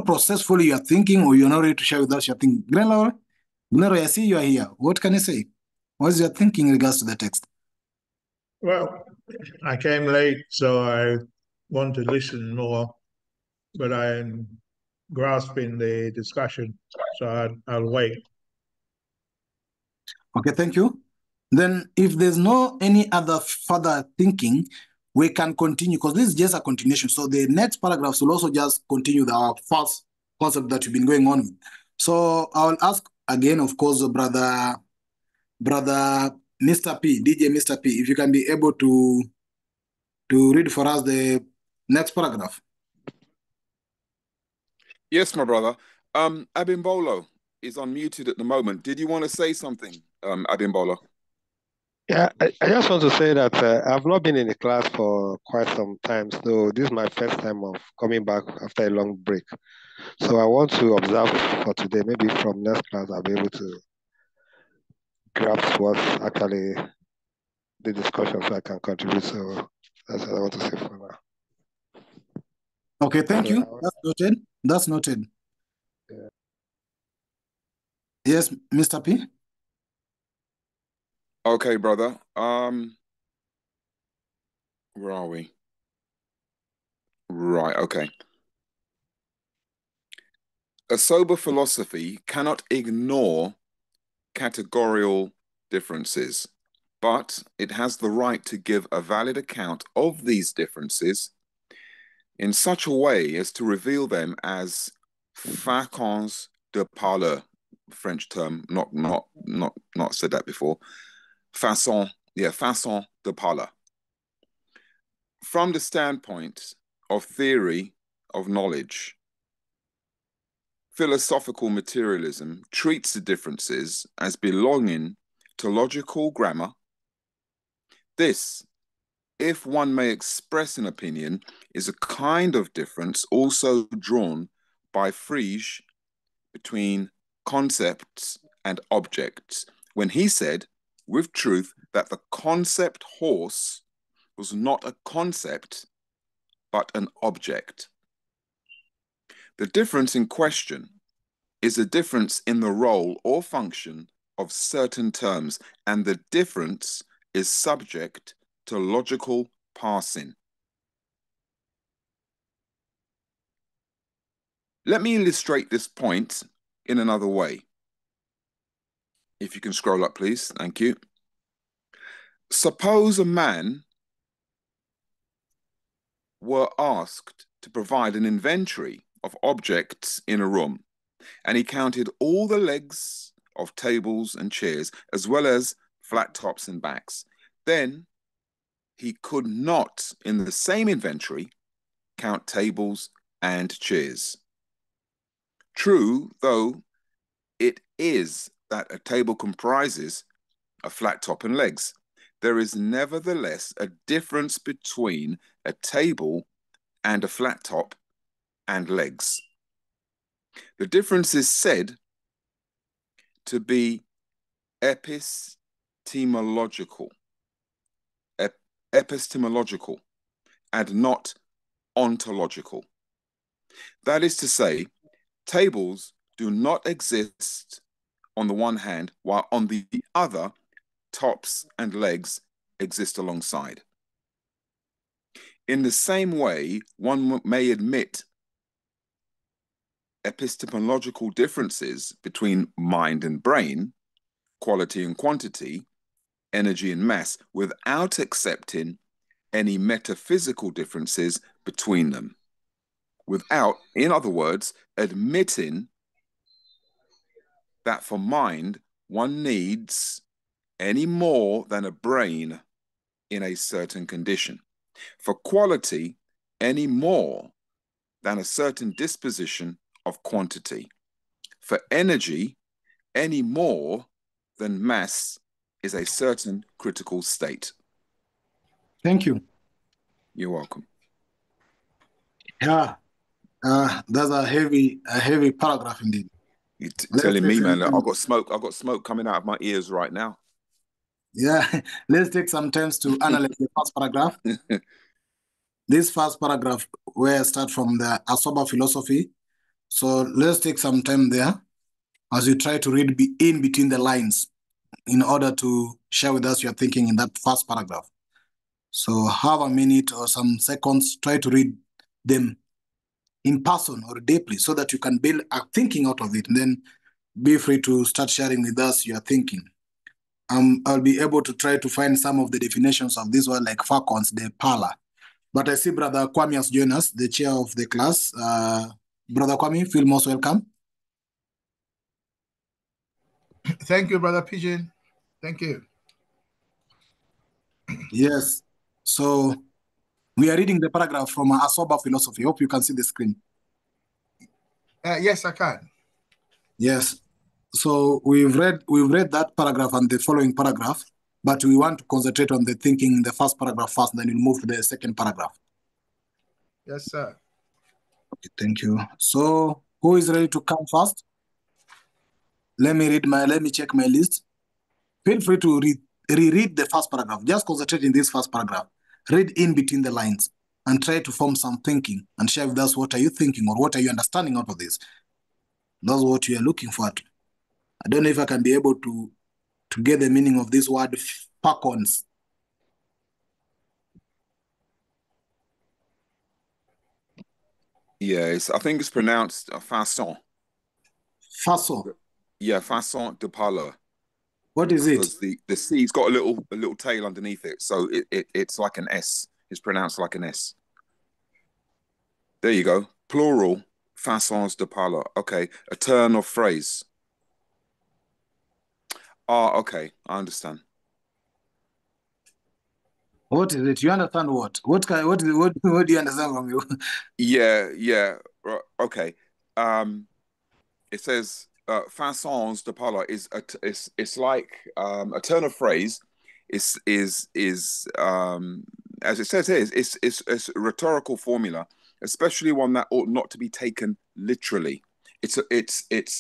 processed fully your thinking, or you're not ready to share with us your thinking. Glenlaura, I see you are here. What can you say? What is your thinking in regards to the text? Well, I came late, so I want to listen more, but I'm grasping the discussion, so I'll wait. Okay, thank you. Then if there's no any other further thinking, we can continue, because this is just a continuation. So the next paragraphs will also just continue our first concept that we've been going on with. So I'll ask again, of course, brother Mr. P, DJ Mr. P, if you can be able to read for us the next paragraph. Yes, my brother. Abimbolo is unmuted at the moment. Did you want to say something, Abimbolo? Yeah, I just want to say that I've not been in the class for quite some time, so this is my first time of coming back after a long break. So I want to observe for today. Maybe from next class I'll be able to grasp what's actually the discussion, so I can contribute. So that's what I want to say for now. Okay, thank you. That's noted. That's noted. Yeah. Yes, Mr. P. Okay, brother. Where are we? Right, okay. A sober philosophy cannot ignore categorial differences, but it has the right to give a valid account of these differences in such a way as to reveal them as façons de parler, French term, not said that before. Façon de parler. From the standpoint of theory of knowledge, philosophical materialism treats the differences as belonging to logical grammar. This, if one may express an opinion, is a kind of difference also drawn by Frege between concepts and objects, when he said, with truth, that the concept horse was not a concept, but an object. The difference in question is a difference in the role or function of certain terms, and the difference is subject to logical parsing. Let me illustrate this point in another way. If you can scroll up, please. Thank you. Suppose a man were asked to provide an inventory of objects in a room, and he counted all the legs of tables and chairs, as well as flat tops and backs. Then he could not, in the same inventory, count tables and chairs. True, though, it is that a table comprises a flat top and legs, there is nevertheless a difference between a table and a flat top and legs. The difference is said to be epistemological, and not ontological. That is to say, tables do not exist on the one hand, while on the other, tops and legs exist alongside. In the same way, one may admit epistemological differences between mind and brain, quality and quantity, energy and mass without accepting any metaphysical differences between them. Without, in other words, admitting that for mind, one needs any more than a brain in a certain condition. For quality, any more than a certain disposition of quantity. For energy, any more than mass is a certain critical state. Thank you. You're welcome. Yeah, that's a heavy paragraph indeed. You're telling me, man, I've got smoke coming out of my ears right now. Yeah, let's take some time to analyze the first paragraph. This first paragraph, where I start from the Asoba philosophy. So let's take some time there as you try to read in between the lines in order to share with us your thinking in that first paragraph. So have a minute or some seconds, try to read them in person or deeply so that you can build a thinking out of it. And then be free to start sharing with us your thinking. I'll be able to try to find some of the definitions of this word like facons, the parlor. But I see Brother Kwame has joined us, the chair of the class. Brother Kwame, feel most welcome. Thank you, Brother Pigeon. Thank you. Yes. So we are reading the paragraph from Asoba philosophy. Hope you can see the screen. Yes, I can. Yes. So we've read that paragraph and the following paragraph, but we want to concentrate on the thinking in the first paragraph first, then we'll move to the second paragraph. Yes, sir. Okay, thank you. So who is ready to come first? Let me check my list. Feel free to reread the first paragraph. Just concentrate in this first paragraph. Read in between the lines and try to form some thinking and share with us what are you thinking or what are you understanding out of this. That's what you are looking for. I don't know if I can be able to get the meaning of this word facons. Yeah, I think it's pronounced façon. Façon. Yeah, façon de parler. What is it? Because the C's got a little tail underneath it, so it's like an S. It's pronounced like an S. There you go. Plural, façons de parler. Okay, a turn of phrase. Ah, okay, I understand. What is it? You understand what? What do you understand from you? Yeah. Okay. It says façons de parler is it's like a turn of phrase. Is as it says here, it's a rhetorical formula, especially one that ought not to be taken literally. It's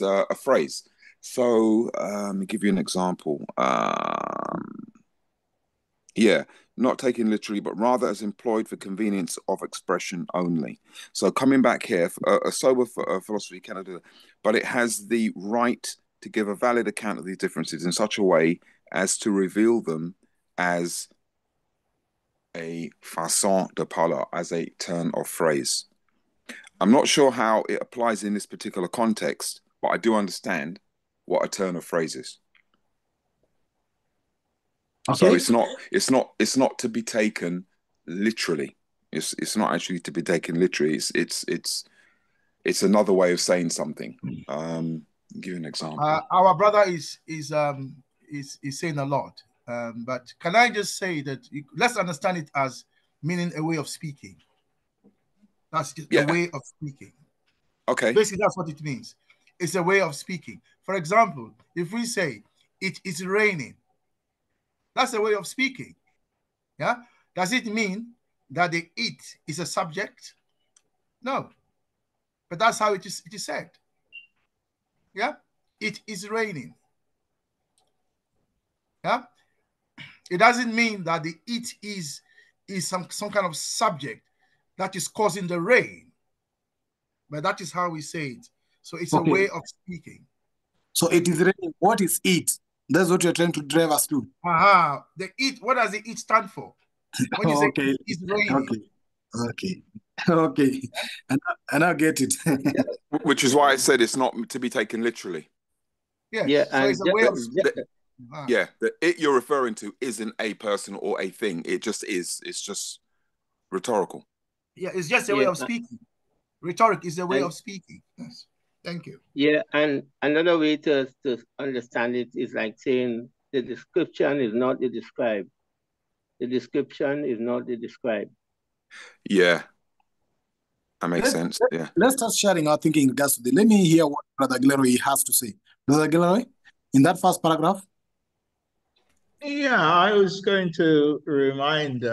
a phrase. So let me give you an example. Yeah, not taken literally, but rather as employed for convenience of expression only. So coming back here, a sober philosophy cannot do that, but it has the right to give a valid account of these differences in such a way as to reveal them as a façon de parler, as a turn of phrase. I'm not sure how it applies in this particular context, but I do understand what a turn of phrase is. Okay. So it's not to be taken literally. It's not actually to be taken literally. It's another way of saying something. Give you an example. Our brother is saying a lot, but can I just say that let's understand it as meaning a way of speaking. That's just a way of speaking. Okay. Basically, that's what it means. It's a way of speaking. For example, if we say it is raining, that's a way of speaking. Yeah. Does it mean that the it is a subject? No. But that's how it is said. Yeah. It is raining. Yeah. It doesn't mean that the it is some kind of subject that is causing the rain. But that is how we say it. So it's a way of speaking. So it is raining. What is it? That's what you're trying to drive us to. The it, what does the it stand for? When you say it is raining. Okay. And I get it. Which is why I said it's not to be taken literally. Yes. So it's a way of speaking. Yeah, the it you're referring to isn't a person or a thing. It just is. It's just rhetorical. Yeah, it's just a way of speaking. Rhetoric is a way of speaking. Yes. Thank you. Yeah, and another way to understand it is like saying the description is not the described. The description is not the described. Yeah. That makes sense. Yeah. Let's start sharing our thinking in regards to this. Let me hear what Brother Gilleroy has to say. Brother Gilleroy, in that first paragraph. Yeah, I was going to remind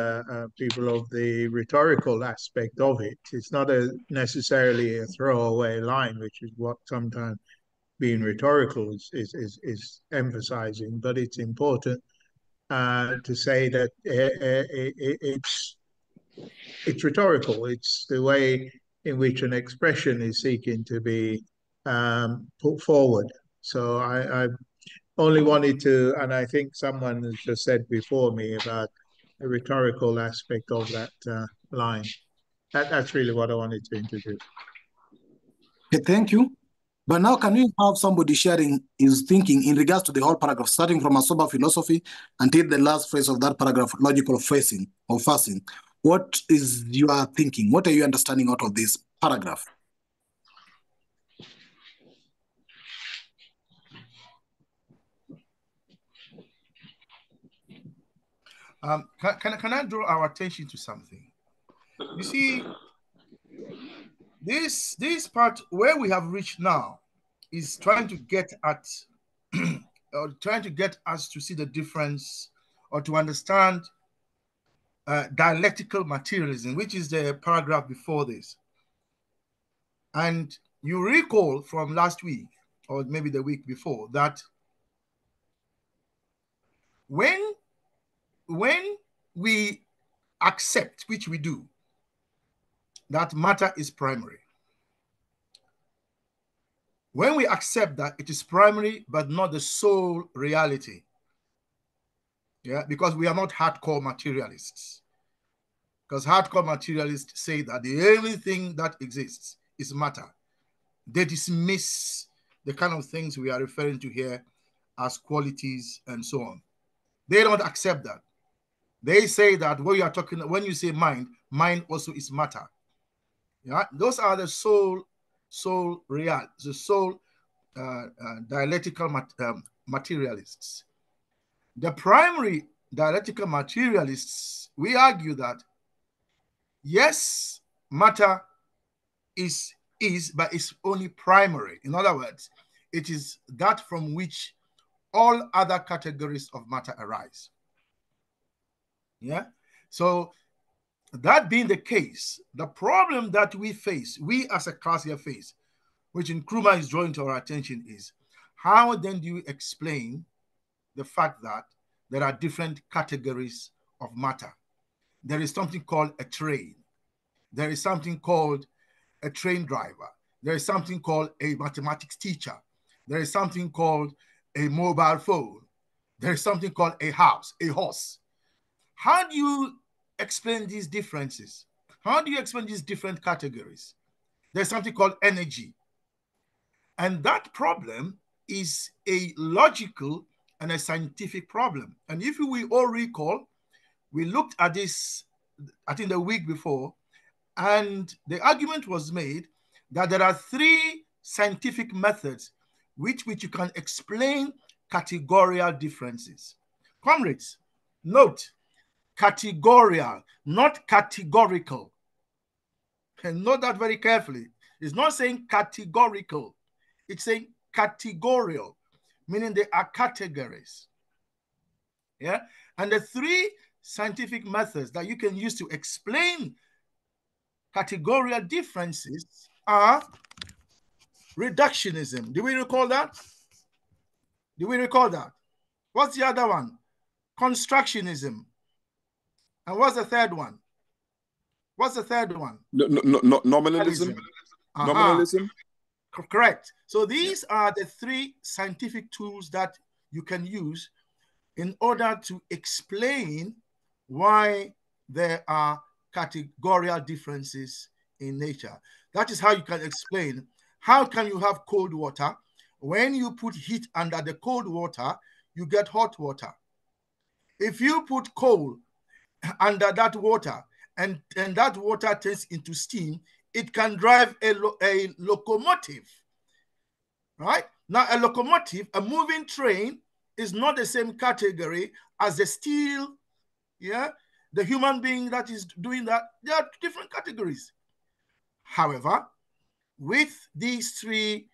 people of the rhetorical aspect of it. It's not necessarily a throwaway line, which is what sometimes being rhetorical is emphasizing, but it's important to say that it's rhetorical. It's the way in which an expression is seeking to be put forward. So I only wanted to, and I think someone has just said before me about the rhetorical aspect of that line. That's really what I wanted to introduce. Okay, thank you. But now can we have somebody sharing his thinking in regards to the whole paragraph, starting from a sober philosophy until the last phrase of that paragraph, logical phrasing or fasting? What is your thinking? What are you understanding out of this paragraph? Can I draw our attention to something? You see, this part where we have reached now is trying to get at or trying to get us to see the difference or to understand dialectical materialism, which is the paragraph before this. And you recall from last week or maybe the week before that when we accept, which we do, that matter is primary. When we accept that it is primary but not the sole reality, yeah, because we are not hardcore materialists. Because hardcore materialists say that the only thing that exists is matter. They dismiss the kind of things we are referring to here as qualities and so on. They don't accept that. They say that when you are talking, when you say mind, mind also is matter. Yeah, those are the sole dialectical materialists. The primary dialectical materialists, we argue that yes, matter is, but it's only primary. In other words, it is that from which all other categories of matter arise. Yeah. So that being the case, the problem that we face, we as a class here face, which Nkrumah is drawing to our attention, is how then do you explain the fact that there are different categories of matter? There is something called a train. There is something called a train driver. There is something called a mathematics teacher. There is something called a mobile phone. There is something called a house, a horse. How do you explain these differences? How do you explain these different categories? There's something called energy. And that problem is a logical and a scientific problem. And if we all recall, we looked at this, I think the week before, and the argument was made that there are three scientific methods which you can explain categorial differences. Comrades, note, categorial, not categorical. And note that very carefully. It's not saying categorical. It's saying categorial, meaning they are categories. Yeah. And the three scientific methods that you can use to explain categorical differences are reductionism. Do we recall that? Do we recall that? What's the other one? Constructionism. And what's the third one? What's the third one? Nominalism. Nominalism. Correct. So these are the three scientific tools that you can use in order to explain why there are categorical differences in nature. That is how you can explain how can you have cold water. When you put heat under the cold water, you get hot water. If you put coal under that water and that water turns into steam, it can drive a locomotive, right? Now, a locomotive, a moving train, is not the same category as the steel, the human being that is doing that. They are different categories. However, with these three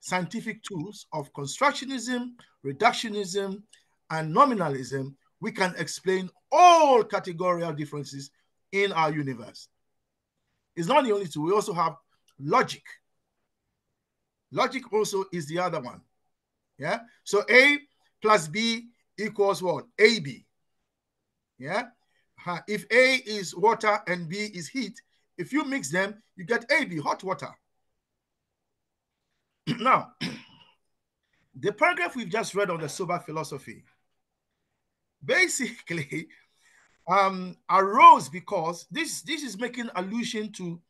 scientific tools of constructionism, reductionism, and nominalism, we can explain all categorial differences in our universe. It's not the only two. We also have logic. Logic also is the other one. Yeah. So A plus B equals what? AB. Yeah. If A is water and B is heat, if you mix them, you get AB, hot water. Now, the paragraph we've just read on the sober philosophy basically arose because this is making allusion to,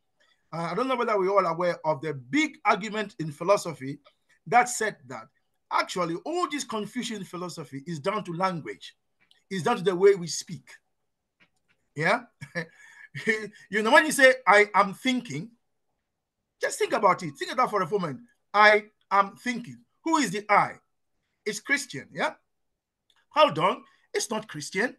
I don't know whether we're all aware of the big argument in philosophy that said that actually all this confusion in philosophy is down to language, is down to the way we speak. Yeah. When you say, I am thinking, just think about it. Think about it for a moment. I am thinking. Who is the I? It's Christian. Yeah. Hold on. It's not Christian.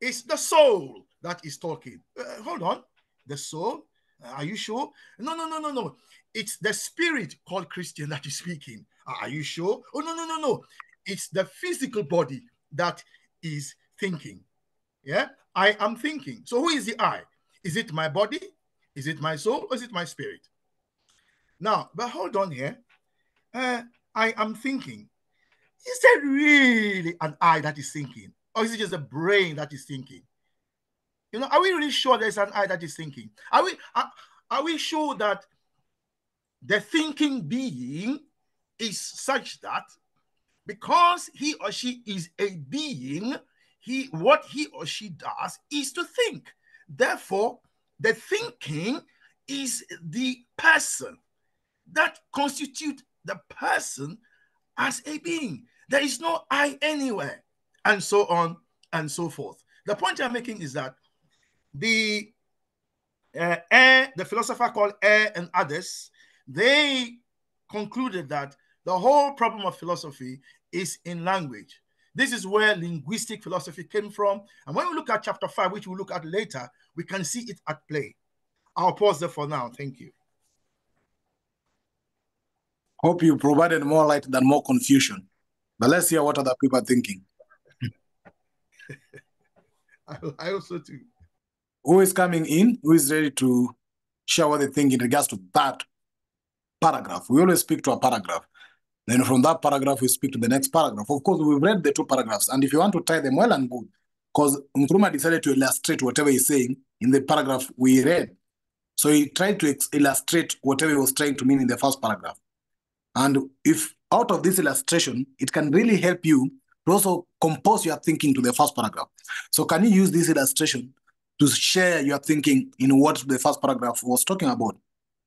It's the soul that is talking. Hold on. The soul? Are you sure? No. It's the spirit called Christian that is speaking. Are you sure? Oh, no. It's the physical body that is thinking. Yeah. I am thinking. So who is the I? Is it my body? Is it my soul? Or is it my spirit? Now, but hold on here. I am thinking. Is there really an I that is thinking? Or is it just a brain that is thinking? Are we really sure there's an I that is thinking? Are we sure that the thinking being is such that because he or she is a being, what he or she does is to think. Therefore, the thinking is the person that constitutes the person as a being. There is no I anywhere, and so on and so forth. The point I'm making is that the philosopher called Eyre and others, they concluded that the whole problem of philosophy is in language. This is where linguistic philosophy came from. And when we look at chapter 5, which we'll look at later, we can see it at play. I'll pause there for now. Thank you. Hope you provided more light than more confusion. But let's hear what other people are thinking. I also do. Who is coming in? Who is ready to share what they think in regards to that paragraph? We always speak to a paragraph. Then from that paragraph, we speak to the next paragraph. Of course, we've read the two paragraphs. And if you want to tie them, well and good. Because Nkrumah decided to illustrate whatever he's saying in the paragraph we read. So he tried to illustrate whatever he was trying to mean in the first paragraph. And if out of this illustration, it can really help you to also compose your thinking to the first paragraph. So can you use this illustration to share your thinking in what the first paragraph was talking about?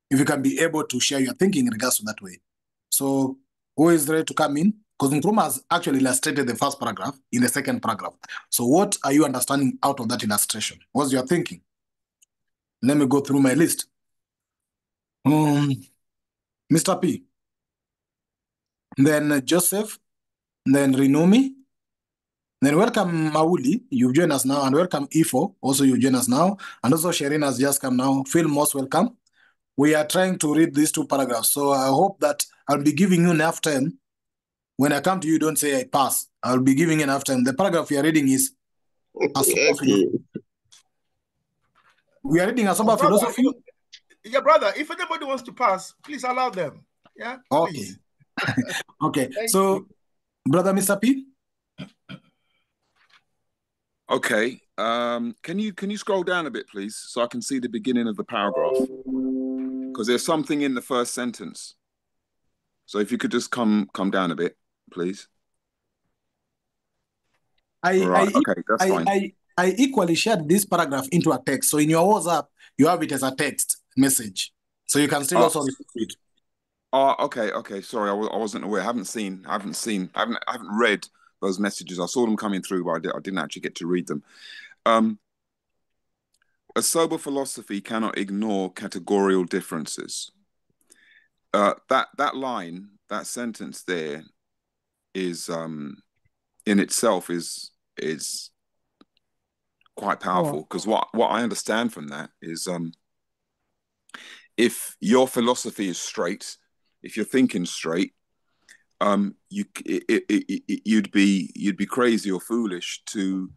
If you can be able to share your thinking in regards to that way. So who is ready to come in? Because Nkrumah has actually illustrated the first paragraph in the second paragraph. So what are you understanding out of that illustration? What's your thinking? Let me go through my list. Mr. P. Then Joseph. Then Rinomi. Then welcome Mauli, you've joined us now, and welcome Ifo, also you join us now, and also Sherin has just come now. Phil, most welcome. We are trying to read these two paragraphs, so I hope that I'll be giving you enough time. When I come to you, don't say I pass. I'll be giving you enough time. The paragraph we are reading is a sober philosophy. We are reading a sober philosophy. Yeah, brother, if anybody wants to pass, please allow them. Yeah, okay. Okay, so you. Brother Mr. P? Okay, can you scroll down a bit, please, so I can see the beginning of the paragraph? Because there's something in the first sentence. So if you could just come down a bit, please. Okay, that's fine. I equally shared this paragraph into a text. So in your WhatsApp, you have it as a text message. So you can still also read it. Oh, okay. Sorry, I wasn't aware. I haven't read those messages. I saw them coming through, but I didn't actually get to read them. A sober philosophy cannot ignore categorical differences. That line, that sentence there, is in itself is quite powerful, because what I understand from that is if your philosophy is straight, if you're thinking straight, you'd be crazy or foolish to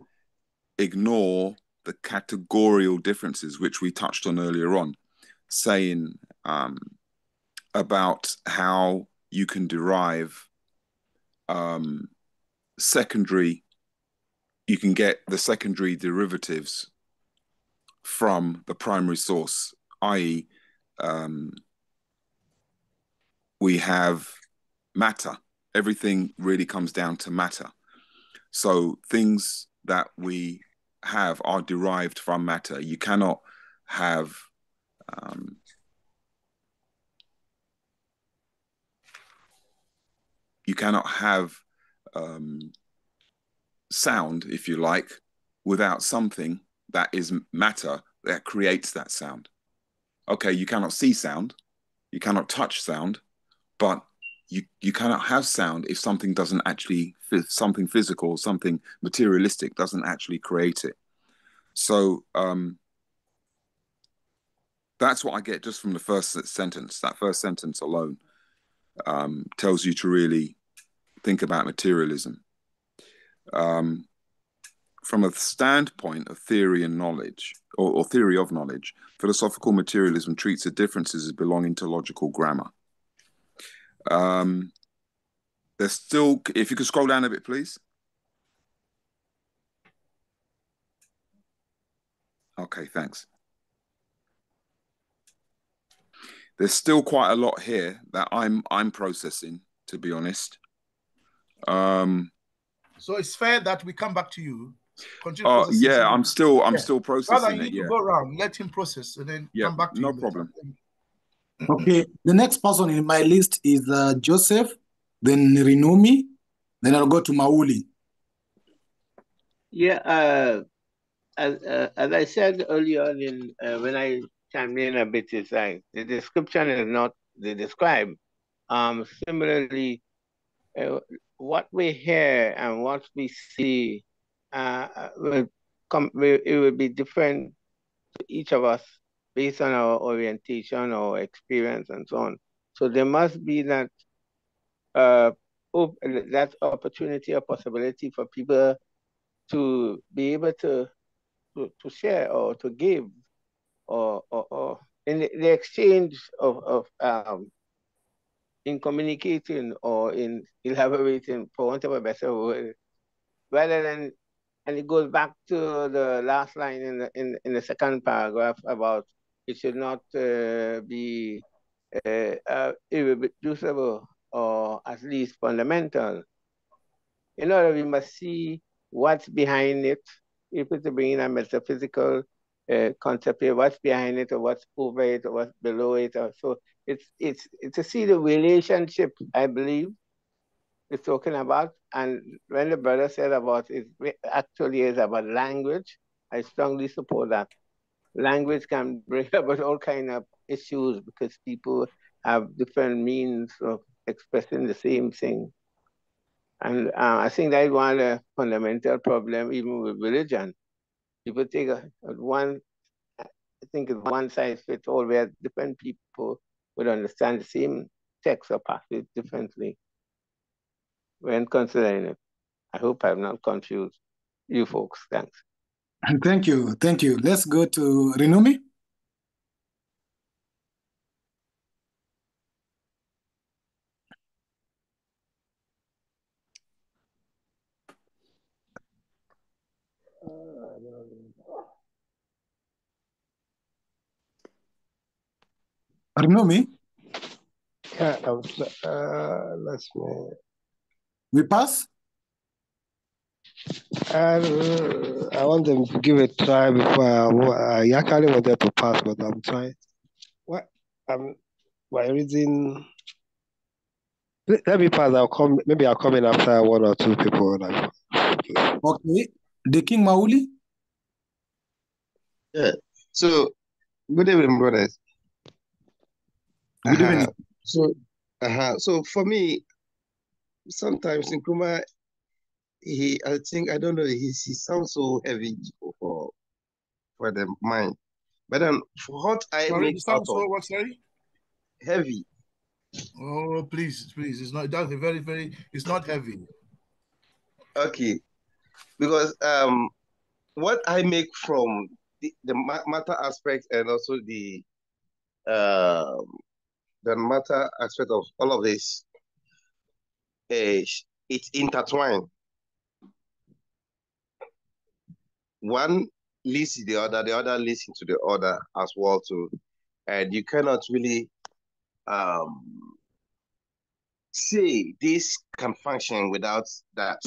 ignore the categorical differences which we touched on earlier on, saying about how you can derive you can get the secondary derivatives from the primary source, i.e., we have matter. Everything really comes down to matter. So things that we have are derived from matter. You cannot have sound, if you like, without something that is matter that creates that sound. Okay, you cannot see sound, you cannot touch sound, but you cannot have sound if something doesn't actually, something physical, something materialistic doesn't actually create it. So that's what I get just from the first sentence. That first sentence alone tells you to really think about materialism. From a standpoint of theory and knowledge, or theory of knowledge, philosophical materialism treats the differences as belonging to logical grammar. There's still, if you could scroll down a bit, please. Okay, thanks. There's still quite a lot here that I'm processing, to be honest. So it's fair that we come back to you. Continue yeah, I'm still processing Rather, you it. need to go around, let him process, and then come back to you. No problem. Okay, the next person in my list is Joseph, then Rinomi, then I'll go to Mauli. Yeah, as I said earlier in when I chimed in a bit, it's like the description is not the describe. Similarly, what we hear and what we see it will be different to each of us based on our orientation or experience and so on. So there must be that that opportunity or possibility for people to be able to share or to give or in the exchange of in communicating or in elaborating, for want of a better word, rather than, and it goes back to the last line in the second paragraph about it should not be irreducible or at least fundamental. In order, we must see what's behind it, if it's bringing a metaphysical concept here, what's behind it or what's over it or what's below it. Or so it's to see the relationship, I believe, it's talking about. And when the brother said about it actually is about language, I strongly support that. Language can bring about all kind of issues because people have different means of expressing the same thing. And I think that's one of the fundamental problem even with religion. People take I think it's one size fits all, where different people would understand the same text or passage differently when considering it. I hope I'm not confused you folks. Thanks. Thank you. Let's go to Rinomi. Rinomi? Yeah, let's We pass? I want them to give it a try before I actually wanted to pass, but I'm trying. What? By reading Let me pass. I'll come. Maybe I'll come in after one or two people. Okay. The King Mauli. Yeah. So, good evening, brothers. Good evening. So for me, sometimes Nkrumah, I don't know, he sounds so heavy for the mind. But then, for what I Sorry, make you out sound so of what? Sorry. heavy. Oh, please, it's not. That's a very. It's not heavy. Okay, because what I make from the matter aspect and also the matter aspect of all of this is it's intertwined. One leads to the other leads into the other as well too, and you cannot really say this can function without that.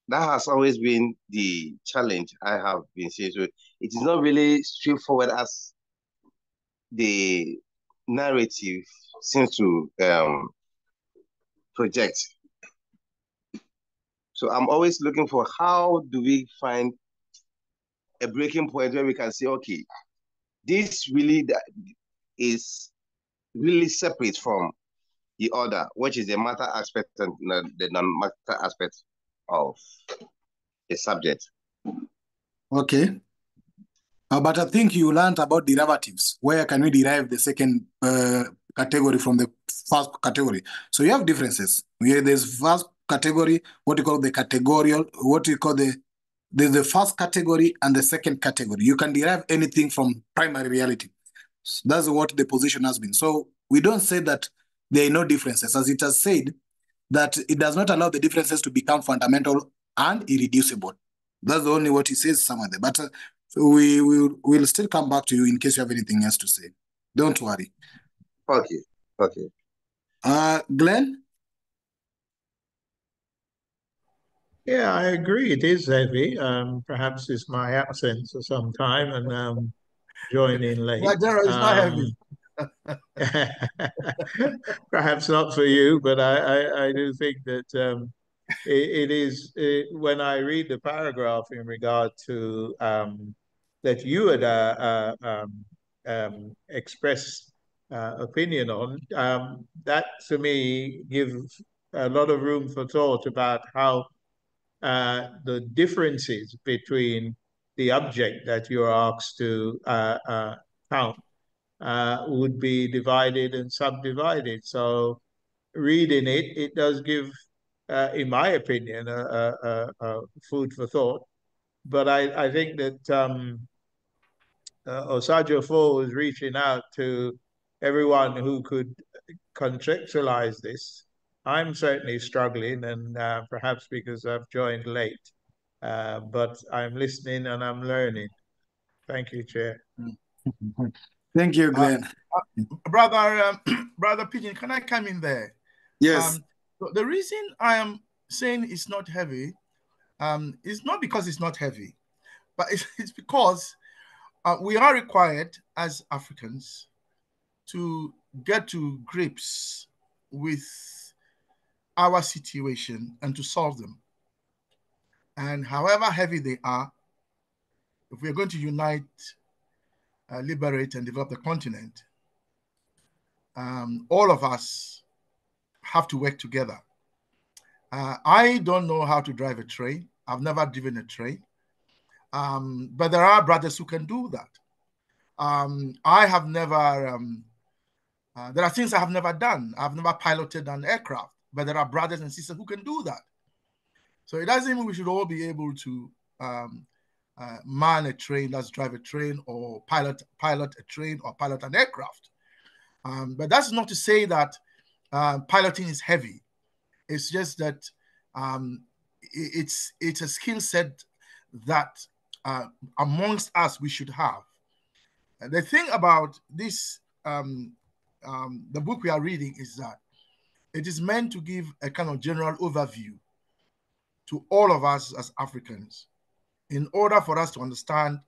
That has always been the challenge I have been seeing. So it is not really straightforward as the narrative seems to project. So I'm always looking for how do we find a breaking point where we can say, okay, this really is really separate from the other, which is the matter aspect and the non-matter aspect of the subject. Okay. But I think you learned about derivatives. Where can we derive the second category from the first category? So you have differences. There's first category, what you call the categorial, what you call there's the first category and the second category. You can derive anything from primary reality. So that's what the position has been. So we don't say that there are no differences. As it has said, that it does not allow the differences to become fundamental and irreducible. That's the only what he says somewhere there. But we will still come back to you in case you have anything else to say. Don't worry. Okay. Glenn? Yeah, I agree. It is heavy. Perhaps it's my absence for some time and joining late. Yeah, Gerald, it's not heavy. Perhaps not for you, but I do think that it is when I read the paragraph in regard to that you had expressed opinion on, that to me gives a lot of room for thought about how the differences between the object that you're asked to count would be divided and subdivided. So reading it, it does give, in my opinion, food for thought. But I think that Osajo Fo is reaching out to everyone who could contextualize this. I'm certainly struggling, and perhaps because I've joined late, but I'm listening and I'm learning. Thank you, Chair. Thank you, Glenn. Brother Pigeon, can I come in there? Yes. The reason I am saying it's not heavy is not because it's not heavy, but it's because we are required as Africans to get to grips with our situation and to solve them. And however heavy they are, if we're going to unite, liberate, and develop the continent, all of us have to work together. I don't know how to drive a train. I've never driven a train. But there are brothers who can do that. I have never, there are things I have never done. I've never piloted an aircraft, but there are brothers and sisters who can do that. So it doesn't mean we should all be able to man a train, let's drive a train, or pilot a train, or pilot an aircraft. But that's not to say that piloting is heavy. It's just that it's a skill set that amongst us we should have. The thing about this, the book we are reading, is that it is meant to give a kind of general overview to all of us as Africans in order for us to understand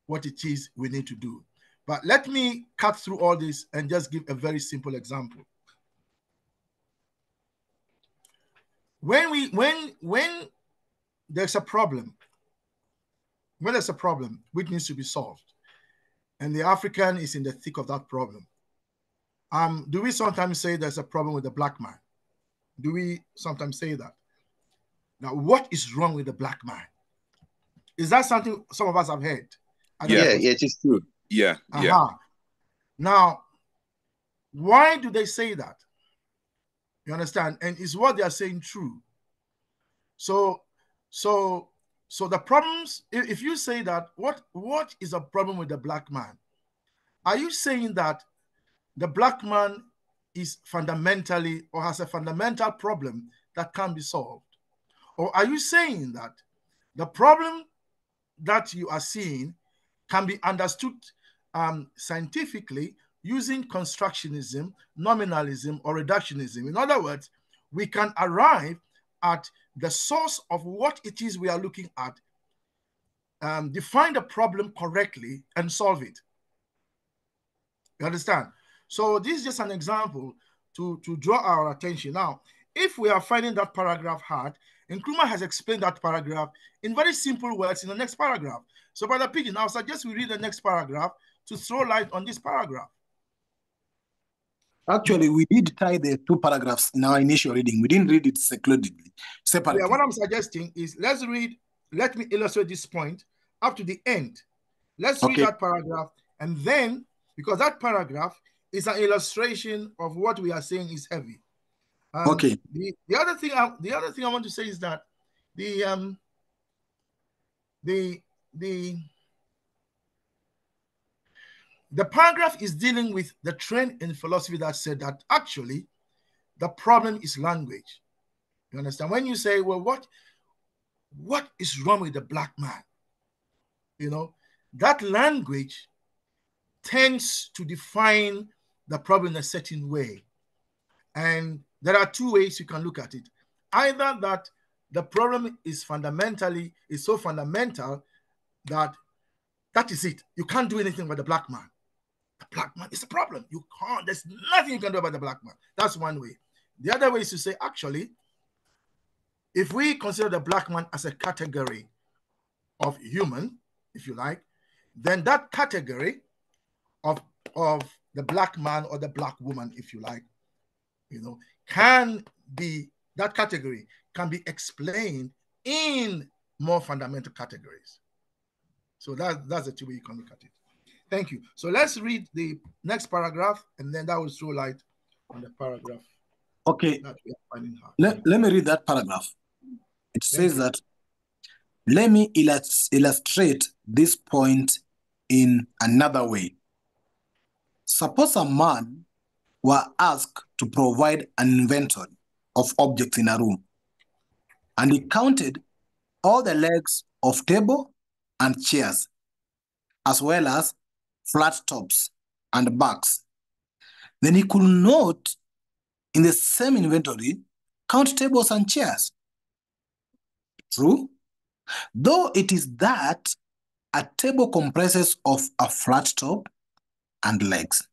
what it is we need to do. But let me cut through all this and just give a very simple example. when there's a problem, which needs to be solved, and the African is in the thick of that problem, do we sometimes say there's a problem with the black man? Do we sometimes say that? Now, what is wrong with the black man? Is that something some of us have heard? Yeah, it is true. Yeah. Now, why do they say that? You understand? And is what they are saying true? So the problems, if you say that, what is a problem with the black man? Are you saying that the black man is fundamentally or has a fundamental problem that can be solved? Or are you saying that the problem that you are seeing can be understood scientifically using constructionism, nominalism, or reductionism? In other words, we can arrive at the source of what it is we are looking at, define the problem correctly, and solve it. You understand? So this is just an example to draw our attention. Now, if we are finding that paragraph hard, Nkrumah has explained that paragraph in very simple words in the next paragraph. So, Brother Pigeon, I'll suggest we read the next paragraph to throw light on this paragraph. Actually, we did tie the two paragraphs in our initial reading. We didn't read it separately. Yeah, what I'm suggesting is let me illustrate this point up to the end. Let's read that paragraph, and then, because that paragraph is an illustration of what we are saying is heavy. Okay. The other thing I want to say is that the paragraph is dealing with the trend in philosophy that said that actually the problem is language. You understand? When you say, well, what is wrong with the black man? You know, that language tends to define the problem in a certain way. And there are two ways you can look at it. Either that the problem is so fundamental that is it. You can't do anything with the black man. The black man is a problem. You can't, there's nothing you can do about the black man. That's one way. The other way is to say, actually, if we consider the black man as a category of human, if you like, then that category of the black man or the black woman, if you like, you know, that category can be explained in more fundamental categories. So that's the two way you can look at it. Thank you. So let's read the next paragraph, and then that will throw light on the paragraph. Okay. Let me read that paragraph. It says that, let me illustrate this point in another way. Suppose a man were asked to provide an inventory of objects in a room, and he counted all the legs of table and chairs, as well as flat tops and backs. Then he could not, in the same inventory, count tables and chairs. True? Though it is that a table comprises of a flat top and legs.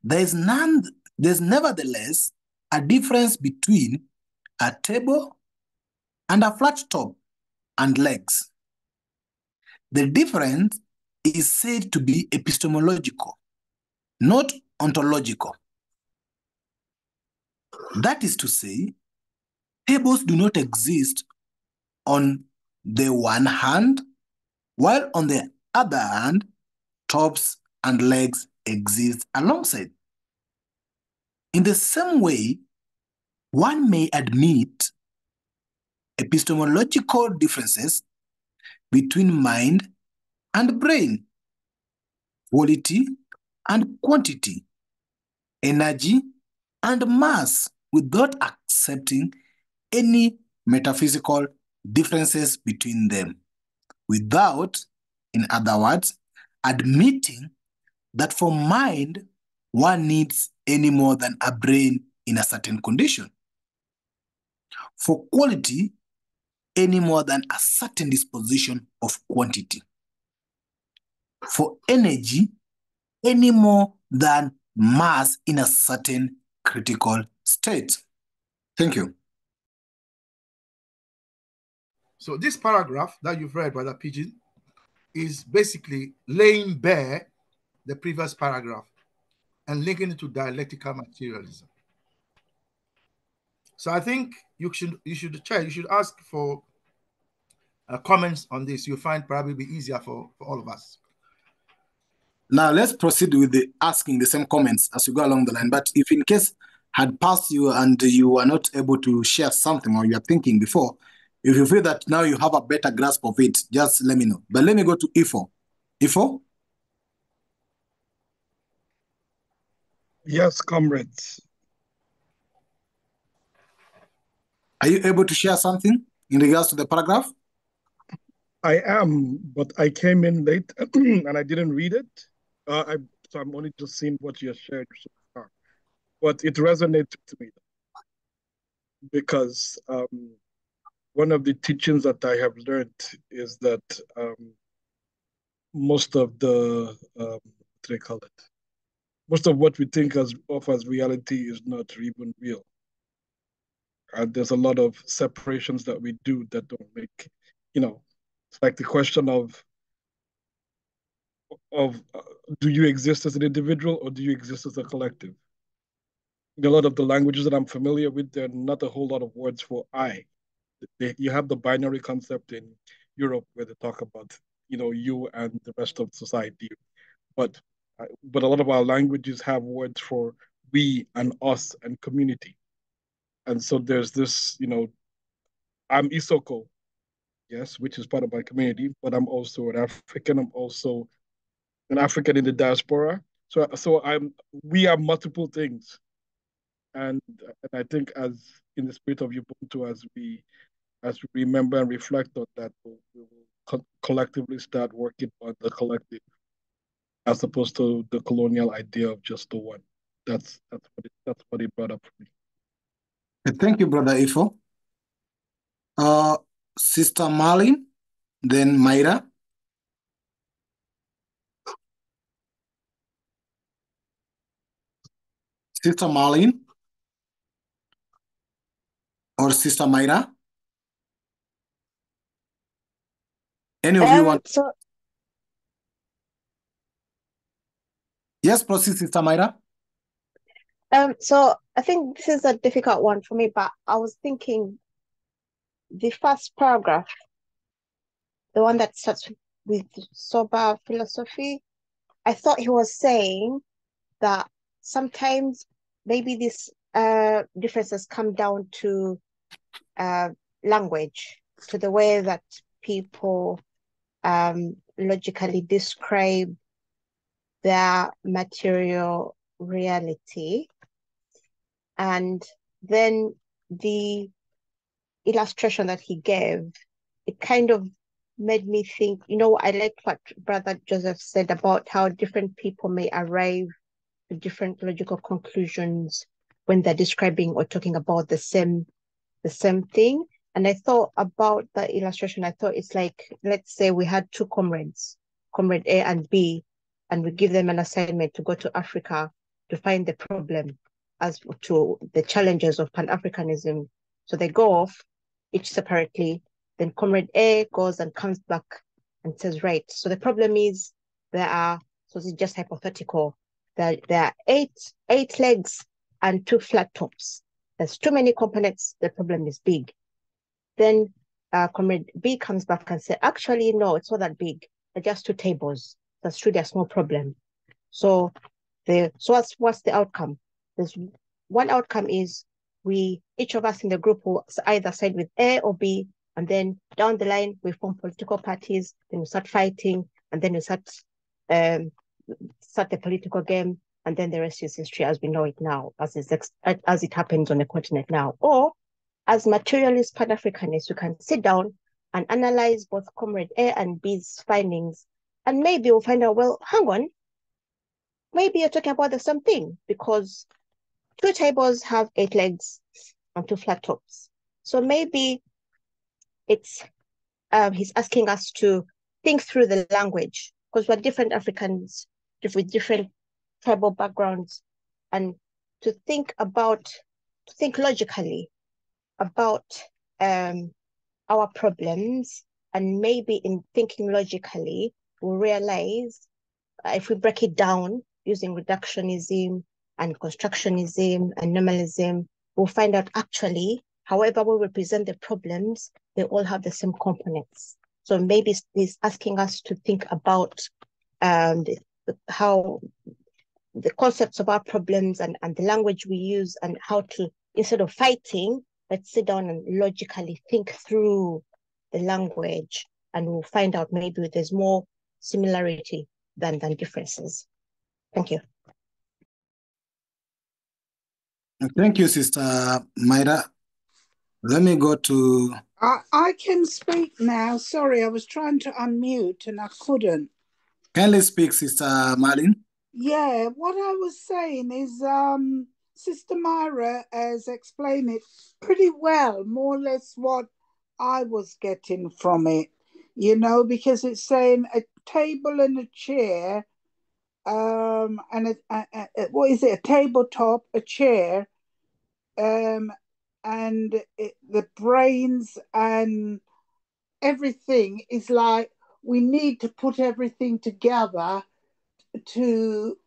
There's nevertheless a difference between a table and a flat top and legs. The difference is said to be epistemological, not ontological. That is to say, tables do not exist on the one hand, while on the other hand, tops and legs exist alongside. In the same way, one may admit epistemological differences between mind and brain, quality and quantity, energy and mass, without accepting any metaphysical differences between them, without, in other words, admitting that for mind, one needs any more than a brain in a certain condition. For quality, any more than a certain disposition of quantity. For energy, any more than mass in a certain critical state. Thank you. So this paragraph that you've read, Brother Pigeon, is basically laying bare the previous paragraph and linking it to dialectical materialism. So I think you should ask for comments on this. You'll find probably be easier for all of us. Now let's proceed with asking the same comments as you go along the line. But if in case had passed you and you were not able to share something or you are thinking before, if you feel that now you have a better grasp of it, just let me know. But let me go to Ifo. Ifo? Yes, comrades. Are you able to share something in regards to the paragraph? I am, but I came in late and I didn't read it. So I'm only just seeing what you have shared so far. But it resonates with me because one of the teachings that I have learned is that most of the, what do they call it? Most of what we think of as reality is not even real. And there's a lot of separations that we do that don't make, it's like the question of do you exist as an individual or do you exist as a collective? A lot of the languages that I'm familiar with, there are not a whole lot of words for I. You have the binary concept in Europe where they talk about, you and the rest of society. But a lot of our languages have words for we and us and community. And so there's this, I'm Isoko, yes, which is part of my community, but I'm also an African. I'm also an African in the diaspora. So we are multiple things. And I think as in the spirit of Ubuntu, as we remember and reflect on that, we will collectively start working on the collective as opposed to the colonial idea of just the one. That's what it brought up for me. Thank you, Brother Ifo. Sister Marlene, then Myra. Sister Marlene or Sister Myra? Any of you want? Yes, proceed, Sister Myra. So I think this is a difficult one for me, but I was thinking the first paragraph, the one that starts with sober philosophy, I thought he was saying that sometimes maybe these differences come down to language, to the way that people logically describe their material reality. And then the illustration that he gave, it kind of made me think, I like what Brother Joseph said about how different people may arrive to different logical conclusions when they're describing or talking about the same thing. And I thought about the illustration. I thought it's like, let's say we had two comrades, Comrade A and B, and we give them an assignment to go to Africa to find the problem as to the challenges of Pan-Africanism. So they go off, each separately. Then Comrade A goes and comes back and says, right, so the problem is so it's just hypothetical, there are eight legs and 2 flat tops. There's too many components, the problem is big. Then Comrade B comes back and says, actually, no, it's not that big. They're just 2 tables. That's true, there's no problem. So what's the outcome? There's one outcome is each of us in the group will either side with A or B, and then down the line we form political parties, then we start fighting, and then we start the political game, and then the rest is history as we know it now, as it happens on the continent now. Or as materialist Pan-Africanists, we can sit down and analyze both Comrade A and B's findings, and maybe we'll find out, well, hang on, maybe you're talking about the same thing, because 2 tables have 8 legs and 2 flat tops. So maybe it's he's asking us to think through the language, because we're different Africans with different tribal backgrounds, and to think logically about our problems, and maybe in thinking logically, we'll realize if we break it down using reductionism and constructionism and nominalism, we'll find out actually, however we represent the problems, they all have the same components. So maybe it's asking us to think about how the concepts of our problems and the language we use, and how to, instead of fighting, let's sit down and logically think through the language, and we'll find out maybe there's more similarity than differences. Thank you. Thank you, Sister Maida. Let me go to... I can speak now. Sorry, I was trying to unmute and I couldn't. Kindly speak, Sister Marlene. Yeah, what I was saying is Sister Myra has explained it pretty well, more or less what I was getting from it, you know, because it's saying a table and a chair, and what is it, a tabletop, a chair, and the brains and everything is like we need to put everything together to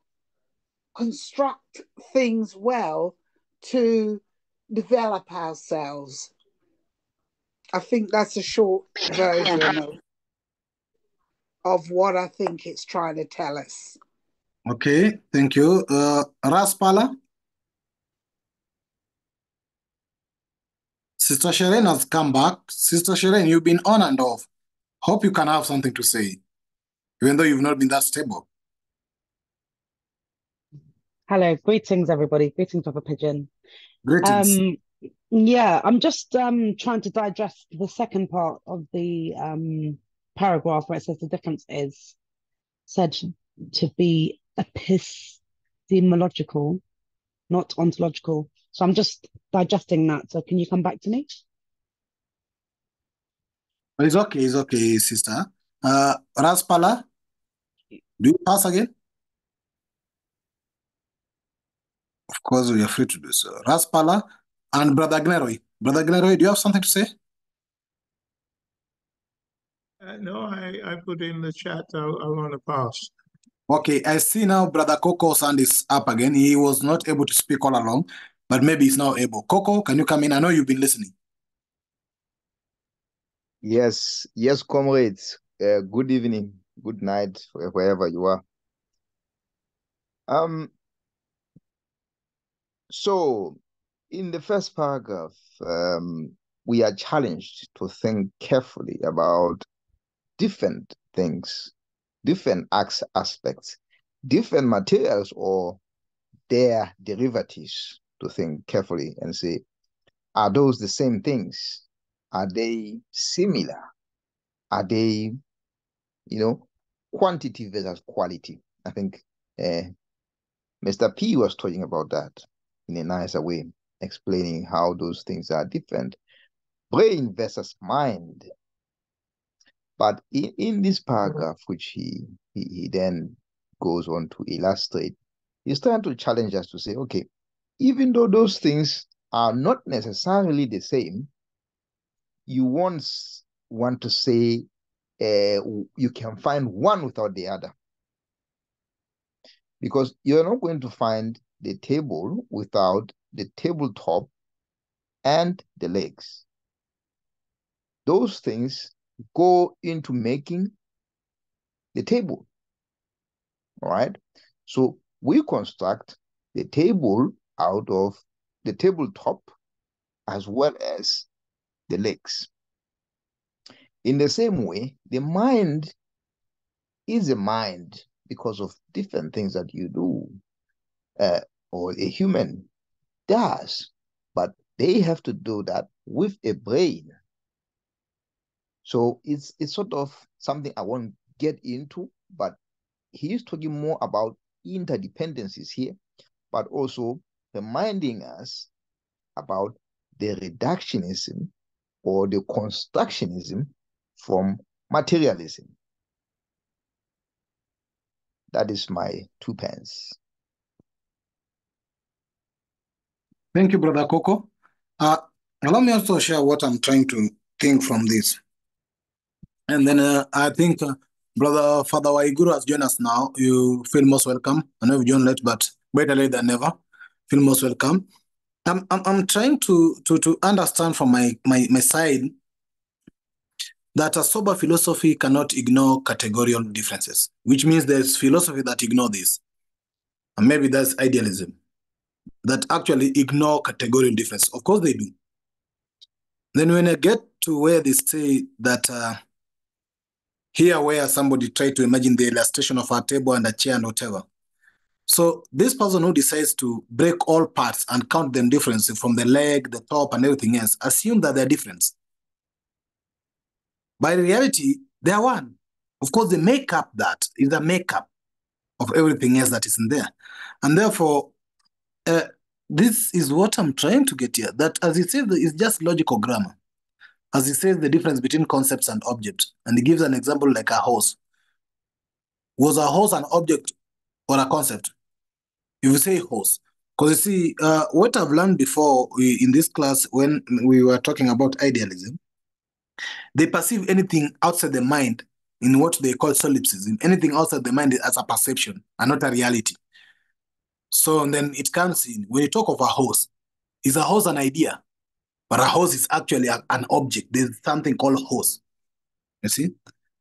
construct things well to develop ourselves. I think that's a short version of what I think it's trying to tell us. Okay, thank you. Raspala? Sister Shireen has come back. Sister Shireen, you've been on and off. Hope you can have something to say, even though you've not been that stable. Hello, greetings everybody. Greetings, Papa Pigeon. Greetings. Yeah, I'm just trying to digest the second part of the paragraph where it says the difference is said to be epistemological, not ontological. So I'm just digesting that. So can you come back to me? It's okay, sister. Raspala, do you pass again? Of course, we are free to do so. Raspala and Brother Gleroy. Brother Gleroy, do you have something to say? No, I put in the chat, I want to pass. Okay, I see now Brother Coco's hand is up again. He was not able to speak all along, but maybe he's now able. Coco, can you come in? I know you've been listening. Yes, comrades. Good evening, good night, wherever you are. So, in the first paragraph, we are challenged to think carefully about different things, different aspects, different materials or their derivatives, to think carefully and say, are those the same things? Are they similar? Are they, quantity versus quality? I think Mr. P was talking about that in a nicer way, explaining how those things are different. Brain versus mind. But in this paragraph, which he then goes on to illustrate, he's trying to challenge us to say, okay, even though those things are not necessarily the same, you won't want to say you can find one without the other. Because you're not going to find the table without the tabletop and the legs. Those things go into making the table. All right. So we construct the table out of the tabletop as well as the legs. In the same way, the mind is a mind because of different things that you do, or a human does, but they have to do that with a brain. So it's sort of something I won't get into, but he's talking more about interdependencies here, but also reminding us about the reductionism or the constructionism from materialism. That is my 2 pence. Thank you, Brother Coco. Allow me also share what I'm trying to think from this. And then I think Brother Father Waiguru has joined us now. You feel most welcome. I know you joined late, but better late than never. Feel most welcome. I'm trying to understand from my side that a sober philosophy cannot ignore categorical differences, which means there's philosophy that ignore this. And maybe that's idealism, that actually ignore categorical difference. Of course they do. Then when I get to where they say that here where somebody tried to imagine the illustration of a table and a chair and whatever. So this person who decides to break all parts and count them differently from the leg, the top, and everything else, assume that they're different. By reality, they are one. Of course, the makeup that is the makeup of everything else that is in there. And therefore, this is what I'm trying to get here, that as he says, it's just logical grammar. As he says, the difference between concepts and objects. And he gives an example like a horse. Was a horse an object or a concept? If you say horse, because you see, what I've learned before in this class when we were talking about idealism, they perceive anything outside the mind in what they call solipsism, anything outside the mind as a perception and not a reality. So then it comes in, when you talk of a horse, is a horse an idea? But a horse is actually an object. There's something called horse. You see?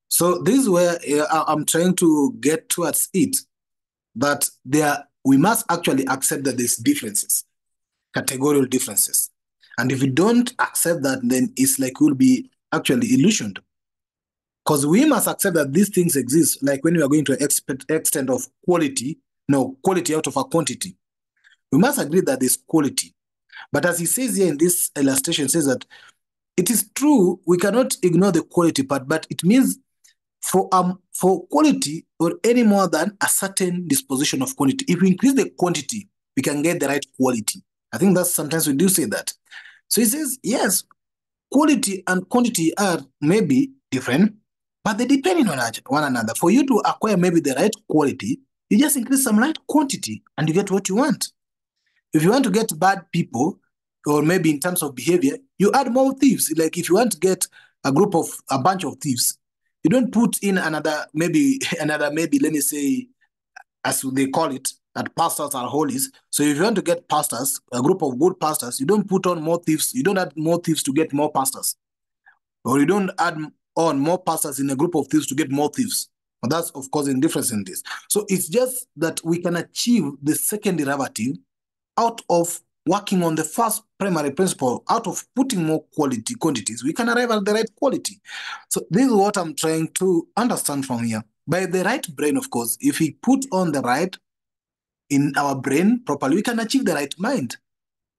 So this is where I'm trying to get towards it, that we must actually accept that there's differences, categorical differences. And if we don't accept that, then it's like we'll be actually illusioned. Because we must accept that these things exist, like when we are going to extent of quality out of a quantity. We must agree that there's quality. But as he says here in this illustration, says that it is true, we cannot ignore the quality part, but it means for quality or any more than a certain disposition of quantity. If we increase the quantity, we can get the right quality. I think that's sometimes we do say that. So he says, yes, quality and quantity are maybe different, but they depend on one another. For you to acquire maybe the right quality, you just increase some right quantity and you get what you want. If you want to get bad people, or maybe in terms of behavior, you add more thieves. Like if you want to get a bunch of thieves, you don't put in another, maybe, let me say, as they call it, that pastors are holies. So if you want to get pastors, a group of good pastors, you don't put on more thieves. You don't add more thieves to get more pastors. Or you don't add on more pastors in a group of thieves to get more thieves. And that's, of course, a difference in this. So it's just that we can achieve the second derivative out of working on the first primary principle, out of putting more quantities, we can arrive at the right quality. So this is what I'm trying to understand from here. By the right brain, of course, if we put on the right in our brain properly, we can achieve the right mind.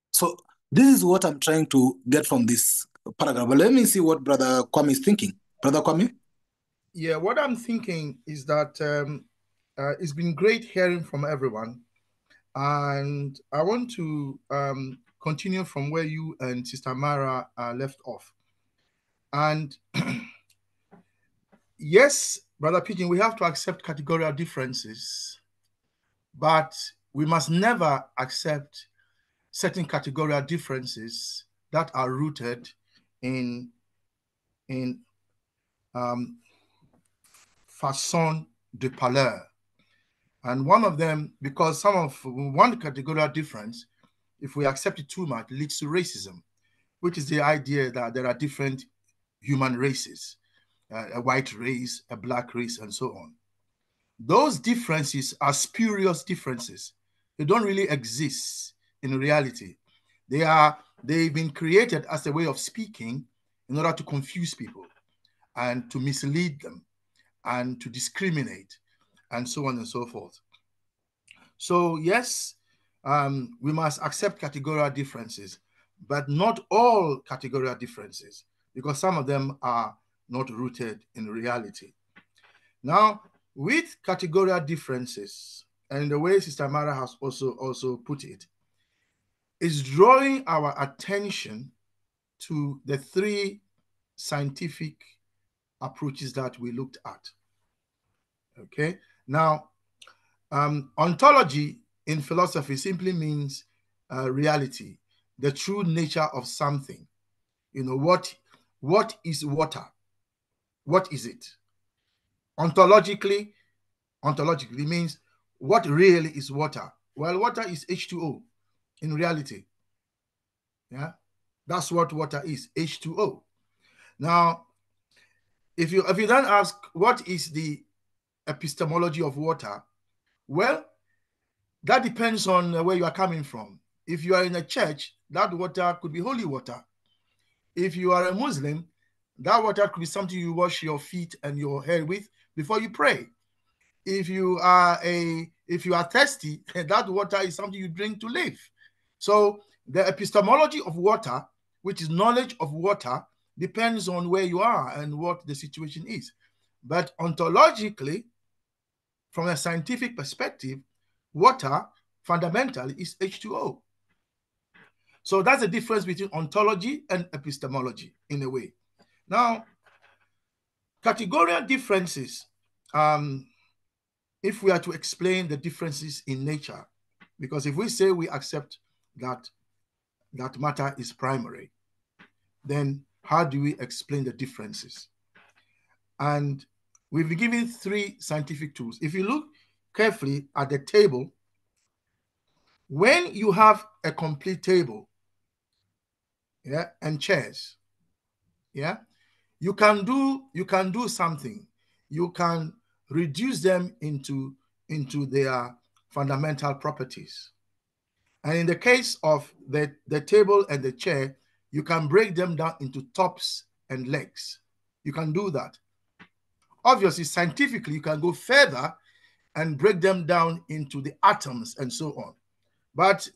So this is what I'm trying to get from this paragraph. But let me see what Brother Kwame is thinking. Brother Kwame? Yeah, what I'm thinking is that it's been great hearing from everyone. And I want to continue from where you and Sister Mara left off. And yes, Brother Pigeon, we have to accept categorical differences, but we must never accept certain categorical differences that are rooted in façon de parler. And one of them, because one categorical difference, if we accept it too much, leads to racism, which is the idea that there are different human races, a white race, a black race, and so on. Those differences are spurious differences. They don't really exist in reality. They've been created as a way of speaking in order to confuse people and to mislead them and to discriminate and so on and so forth. So yes, we must accept categorical differences, but not all categorical differences, because some of them are not rooted in reality. Now, with categorical differences, and the way Sister Mara has also put it, is drawing our attention to the three scientific approaches that we looked at. Okay, now ontology in philosophy simply means reality, the true nature of something. You know, what is water? What is it? Ontologically means what really is water? Well, water is H2O in reality. Yeah, that's what water is, H2O. Now, if you then ask what is the epistemology of water, well, that depends on where you are coming from. If you are in a church, that water could be holy water. If you are a Muslim, that water could be something you wash your feet and your hair with before you pray. If you are thirsty, that water is something you drink to live. So the epistemology of water, which is knowledge of water, depends on where you are and what the situation is. But ontologically, from a scientific perspective, water fundamentally is H2O. So that's the difference between ontology and epistemology in a way. Now, categorical differences, if we are to explain the differences in nature, because if we say we accept that matter is primary, then how do we explain the differences? And we've been given 3 scientific tools. If you look carefully at the table, when you have a complete table, yeah, and chairs, yeah, you can do something. You can reduce them into their fundamental properties. And in the case of the table and the chair, you can break them down into tops and legs. You can do that. Obviously, scientifically, you can go further and break them down into the atoms and so on. But,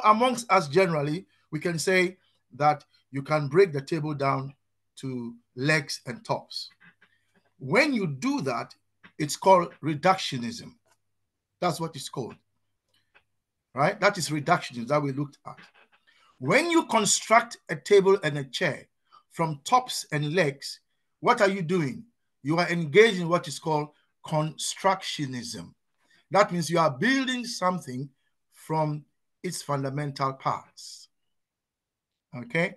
amongst us generally, we can say that you can break the table down to legs and tops. When you do that, it's called reductionism. That's what it's called. Right? That is reductionism that we looked at. When you construct a table and a chair from tops and legs, what are you doing? You are engaged in what is called constructionism. That means you are building something from its fundamental parts. Okay?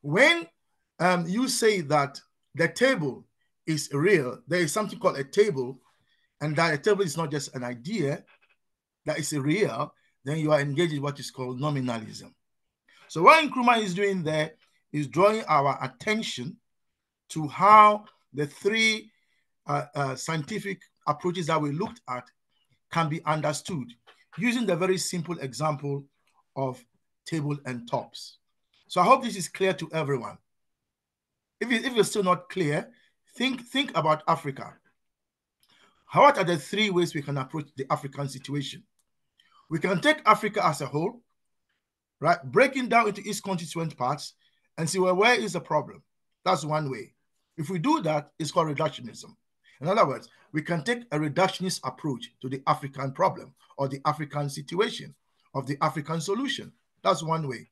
When you say that the table is real, there is something called a table, and that a table is not just an idea, that is real, then you are engaged in what is called nominalism. So what Nkrumah is doing there is drawing our attention to how the 3 scientific approaches that we looked at can be understood using the very simple example of table and tops. So I hope this is clear to everyone. If it's still not clear, think about Africa. What are the 3 ways we can approach the African situation? We can take Africa as a whole, right, breaking down into its constituent parts and see, well, where is the problem? That's one way. If we do that, it's called reductionism. In other words, we can take a reductionist approach to the African problem or the African situation of the African solution. That's one way.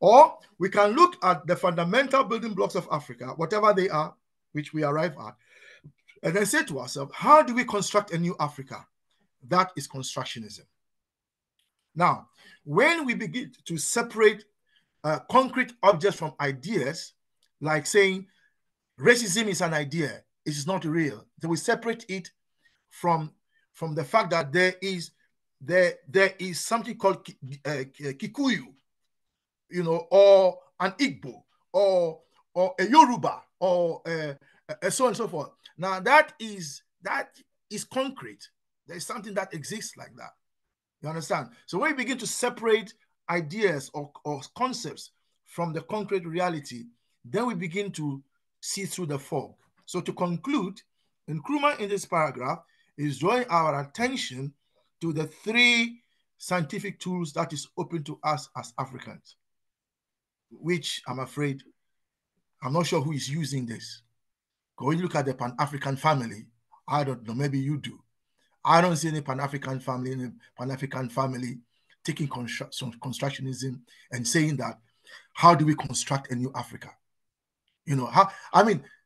Or we can look at the fundamental building blocks of Africa, whatever they are, which we arrive at, and then say to ourselves, how do we construct a new Africa? That is constructionism. Now, when we begin to separate concrete objects from ideas, like saying racism is an idea, it is not real, then we separate it from the fact that there is something called Kikuyu, or an Igbo, or a Yoruba, or so on and so forth. Now that is concrete. There is something that exists like that. You understand? So when we begin to separate ideas or concepts from the concrete reality, then we begin to see through the fog. So to conclude, Nkrumah in this paragraph is drawing our attention to the 3 scientific tools that is open to us as Africans, which I'm afraid, I'm not sure who is using this. When you look at the Pan-African family, I don't know, maybe you do. I don't see any Pan-African family taking constructionism and saying that, how do we construct a new Africa?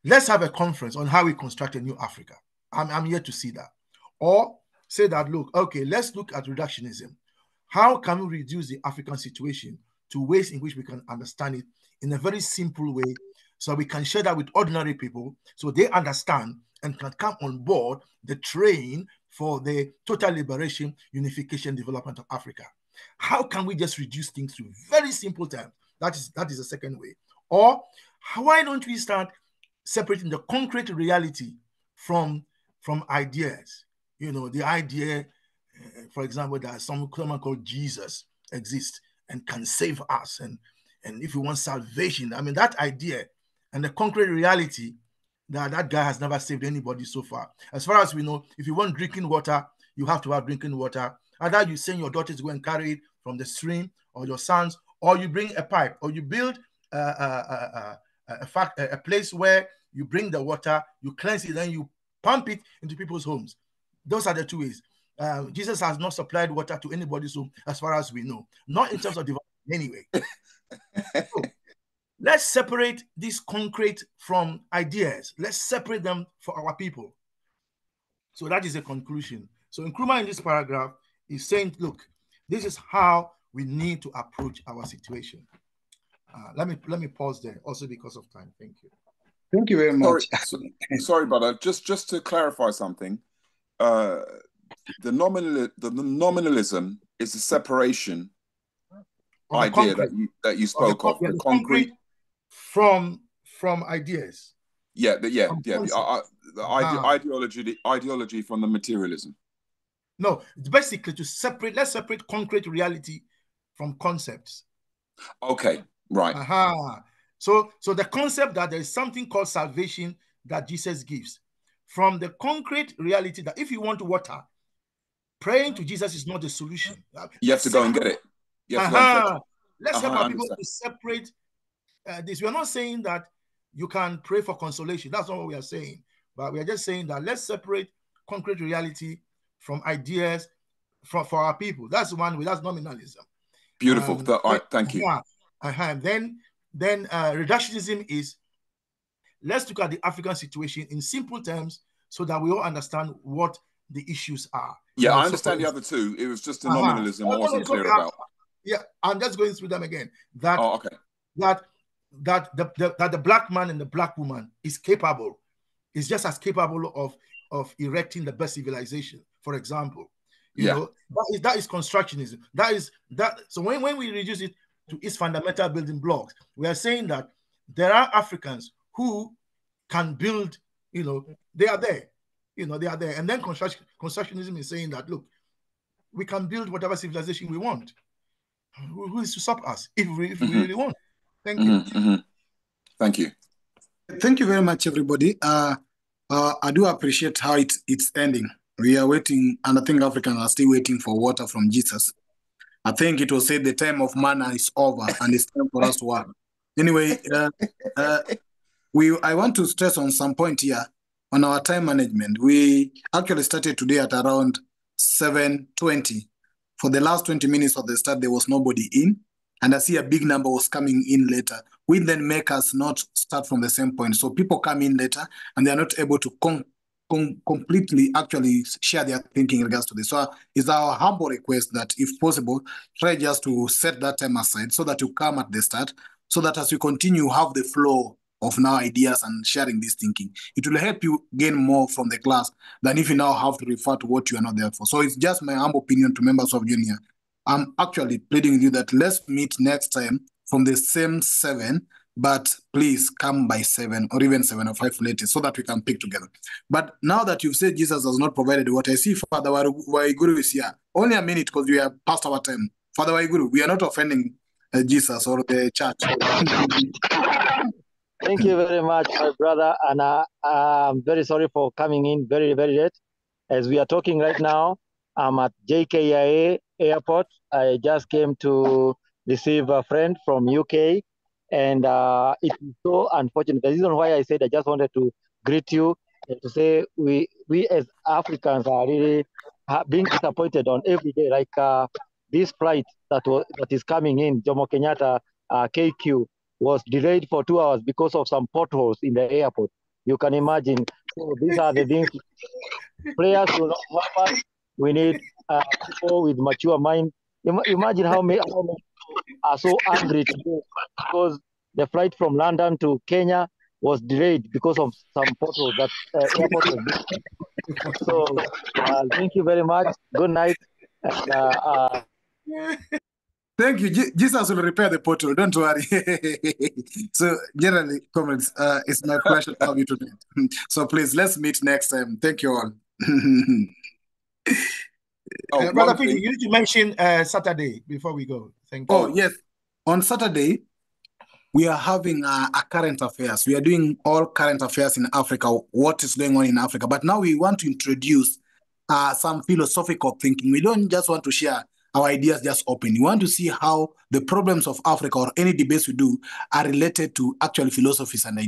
Let's have a conference on how we construct a new Africa. I'm here to see that. Or say that, look, okay, let's look at reductionism. How can we reduce the African situation to ways in which we can understand it in a very simple way so we can share that with ordinary people so they understand and can come on board the train for the total liberation, unification, development of Africa. How can we just reduce things to very simple terms? That is the second way. Or why don't we start separating the concrete reality from ideas? The idea, for example, that someone called Jesus exists and can save us, and if we want salvation, I mean, that idea and the concrete reality that guy has never saved anybody so far. As far as we know, if you want drinking water, you have to have drinking water. Either you send your daughters to go and carry it from the stream, or your sons, or you bring a pipe, or you build a place where you bring the water, you cleanse it, then you pump it into people's homes. Those are the two ways. Jesus has not supplied water to anybody's home, as far as we know, not in terms of development anyway. So, let's separate this concrete from ideas. Let's separate them for our people. So that is the conclusion. So Nkrumah in this paragraph is saying, look, this is how we need to approach our situation. Let me pause there, also because of time. Thank you. Thank you very much. Sorry, brother. Just to clarify something, the nominalism is the separation idea that you spoke of. The concrete from ideas. The ideology from the materialism. No, it's basically to separate. Let's separate concrete reality from concepts. Okay, right. So the concept that there is something called salvation that Jesus gives, from the concrete reality that if you want water, praying to Jesus is not the solution. You have to go and get it. You have to go and fetch it. Let's help our people to separate this. We are not saying that you can pray for consolation. That's not what we are saying. But we are just saying that let's separate concrete reality from ideas for our people. That's one way. That's nominalism. Beautiful. Thank you. Then reductionism is, let's look at the African situation in simple terms so that we all understand what the issues are. Yeah, I understand the other two. It was just the nominalism I wasn't clear about. Yeah, I'm just going through them again. That the black man and the black woman is capable, is just as capable of erecting the best civilization, for example. You know, that is constructionism. So when we reduce it to its fundamental building blocks, we are saying that there are Africans who can build, they are there. They are there. And then constructionism is saying that, look, we can build whatever civilization we want. Who is to stop us if we really want? Thank you. Thank you. Thank you very much, everybody. I do appreciate how it's ending. We are waiting, and I think Africans are still waiting for water from Jesus. I think it was said the time of manna is over, and it's time for us to work. Anyway, I want to stress on some point here on our time management. We actually started today at around 7:20. For the last 20 minutes of the start, there was nobody in, and I see a big number was coming in later. We then make us not start from the same point. So people come in later, and they're not able to completely actually share their thinking in regards to this. So it's our humble request that if possible, try just to set that time aside so that you come at the start, so that as we continue, have the flow of now ideas and sharing this thinking. It will help you gain more from the class than if you now have to refer to what you are not there for. So it's just my humble opinion to members of Junior. I'm actually pleading with you that let's meet next time from the same 7, but please come by 7 or even 7:05 later so that we can pick together. But now that you've said Jesus has not provided what I see, Father Waiguru is here. Only a minute because we are past our time. Father Waiguru, we are not offending Jesus or the church. Thank you very much, my brother. And I'm very sorry for coming in very, very late. As we are talking right now, I'm at JKIA airport. I just came to receive a friend from UK. And it is so unfortunate. The reason why I said I just wanted to greet you and to say we as Africans are really being disappointed on every day. Like this flight that is coming in, Jomo Kenyatta KQ, was delayed for 2 hours because of some potholes in the airport. You can imagine. So these are the things. Players will not help us. We need people with mature mind. Imagine how many are so angry today because the flight from London to Kenya was delayed because of some potholes that airport was built. So thank you very much. Good night. And, Thank you. Jesus will repair the portal. Don't worry. So, generally, comrades, it's my pleasure to have you today. So, please, let's meet next time. Thank you all. Brother Peter, you need to mention Saturday before we go. Thank you. Oh, yes. On Saturday, we are having a current affairs. We are doing all current affairs in Africa, what is going on in Africa. But now we want to introduce some philosophical thinking. We don't just want to share our ideas just open. We want to see how the problems of Africa or any debates we do are related to actual philosophies and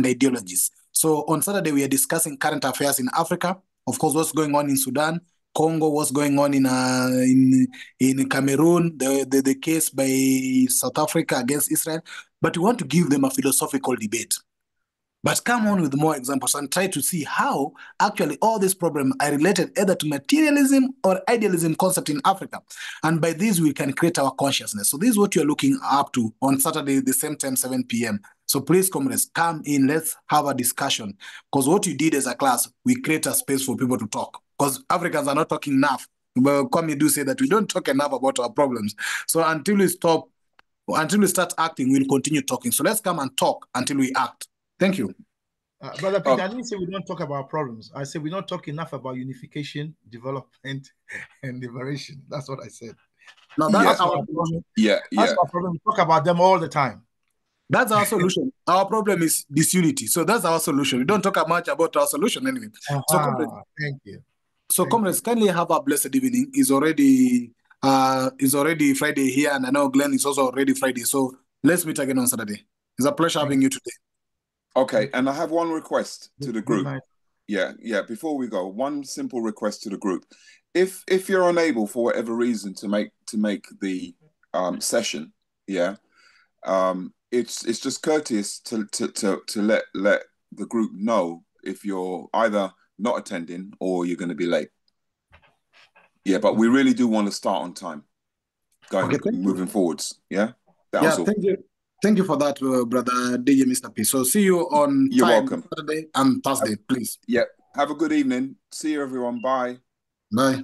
ideologies. So on Saturday, we are discussing current affairs in Africa. Of course, what's going on in Sudan, Congo, what's going on in Cameroon, the case by South Africa against Israel. But we want to give them a philosophical debate. But come on with more examples and try to see how actually all these problems are related either to materialism or idealism concept in Africa. And by this, we can create our consciousness. So this is what you're looking up to on Saturday, the same time, 7 p.m. So please, comrades, come in. Let's have a discussion. Because what you did as a class, we create a space for people to talk. Because Africans are not talking enough. But Kwame do say that we don't talk enough about our problems. So until we start acting, we'll continue talking. So let's come and talk until we act. Thank you. Brother Peter, I didn't say we don't talk about problems. I said we don't talk enough about unification, development, and liberation. That's what I said. No, that's our problem. That's our problem. We talk about them all the time. That's our solution. Our problem is disunity. So that's our solution. We don't talk much about our solution anyway. So comrades, thank you. So comrades, kindly have a blessed evening. It's already Friday here, and I know Glenn is also already Friday. So let's meet again on Saturday. It's a pleasure having you today. Okay, and I have one request to the group. Yeah. Before we go, one simple request to the group: if you're unable for whatever reason to make the session, it's just courteous to let the group know if you're either not attending or you're going to be late. Yeah, but we really do want to start on time, moving forwards. Yeah, that was all. Thank you. Thank you for that, brother DJ Mr. P. So see you on You're time welcome. Saturday and Thursday, please. Yeah. Have a good evening. See you, everyone. Bye. Bye.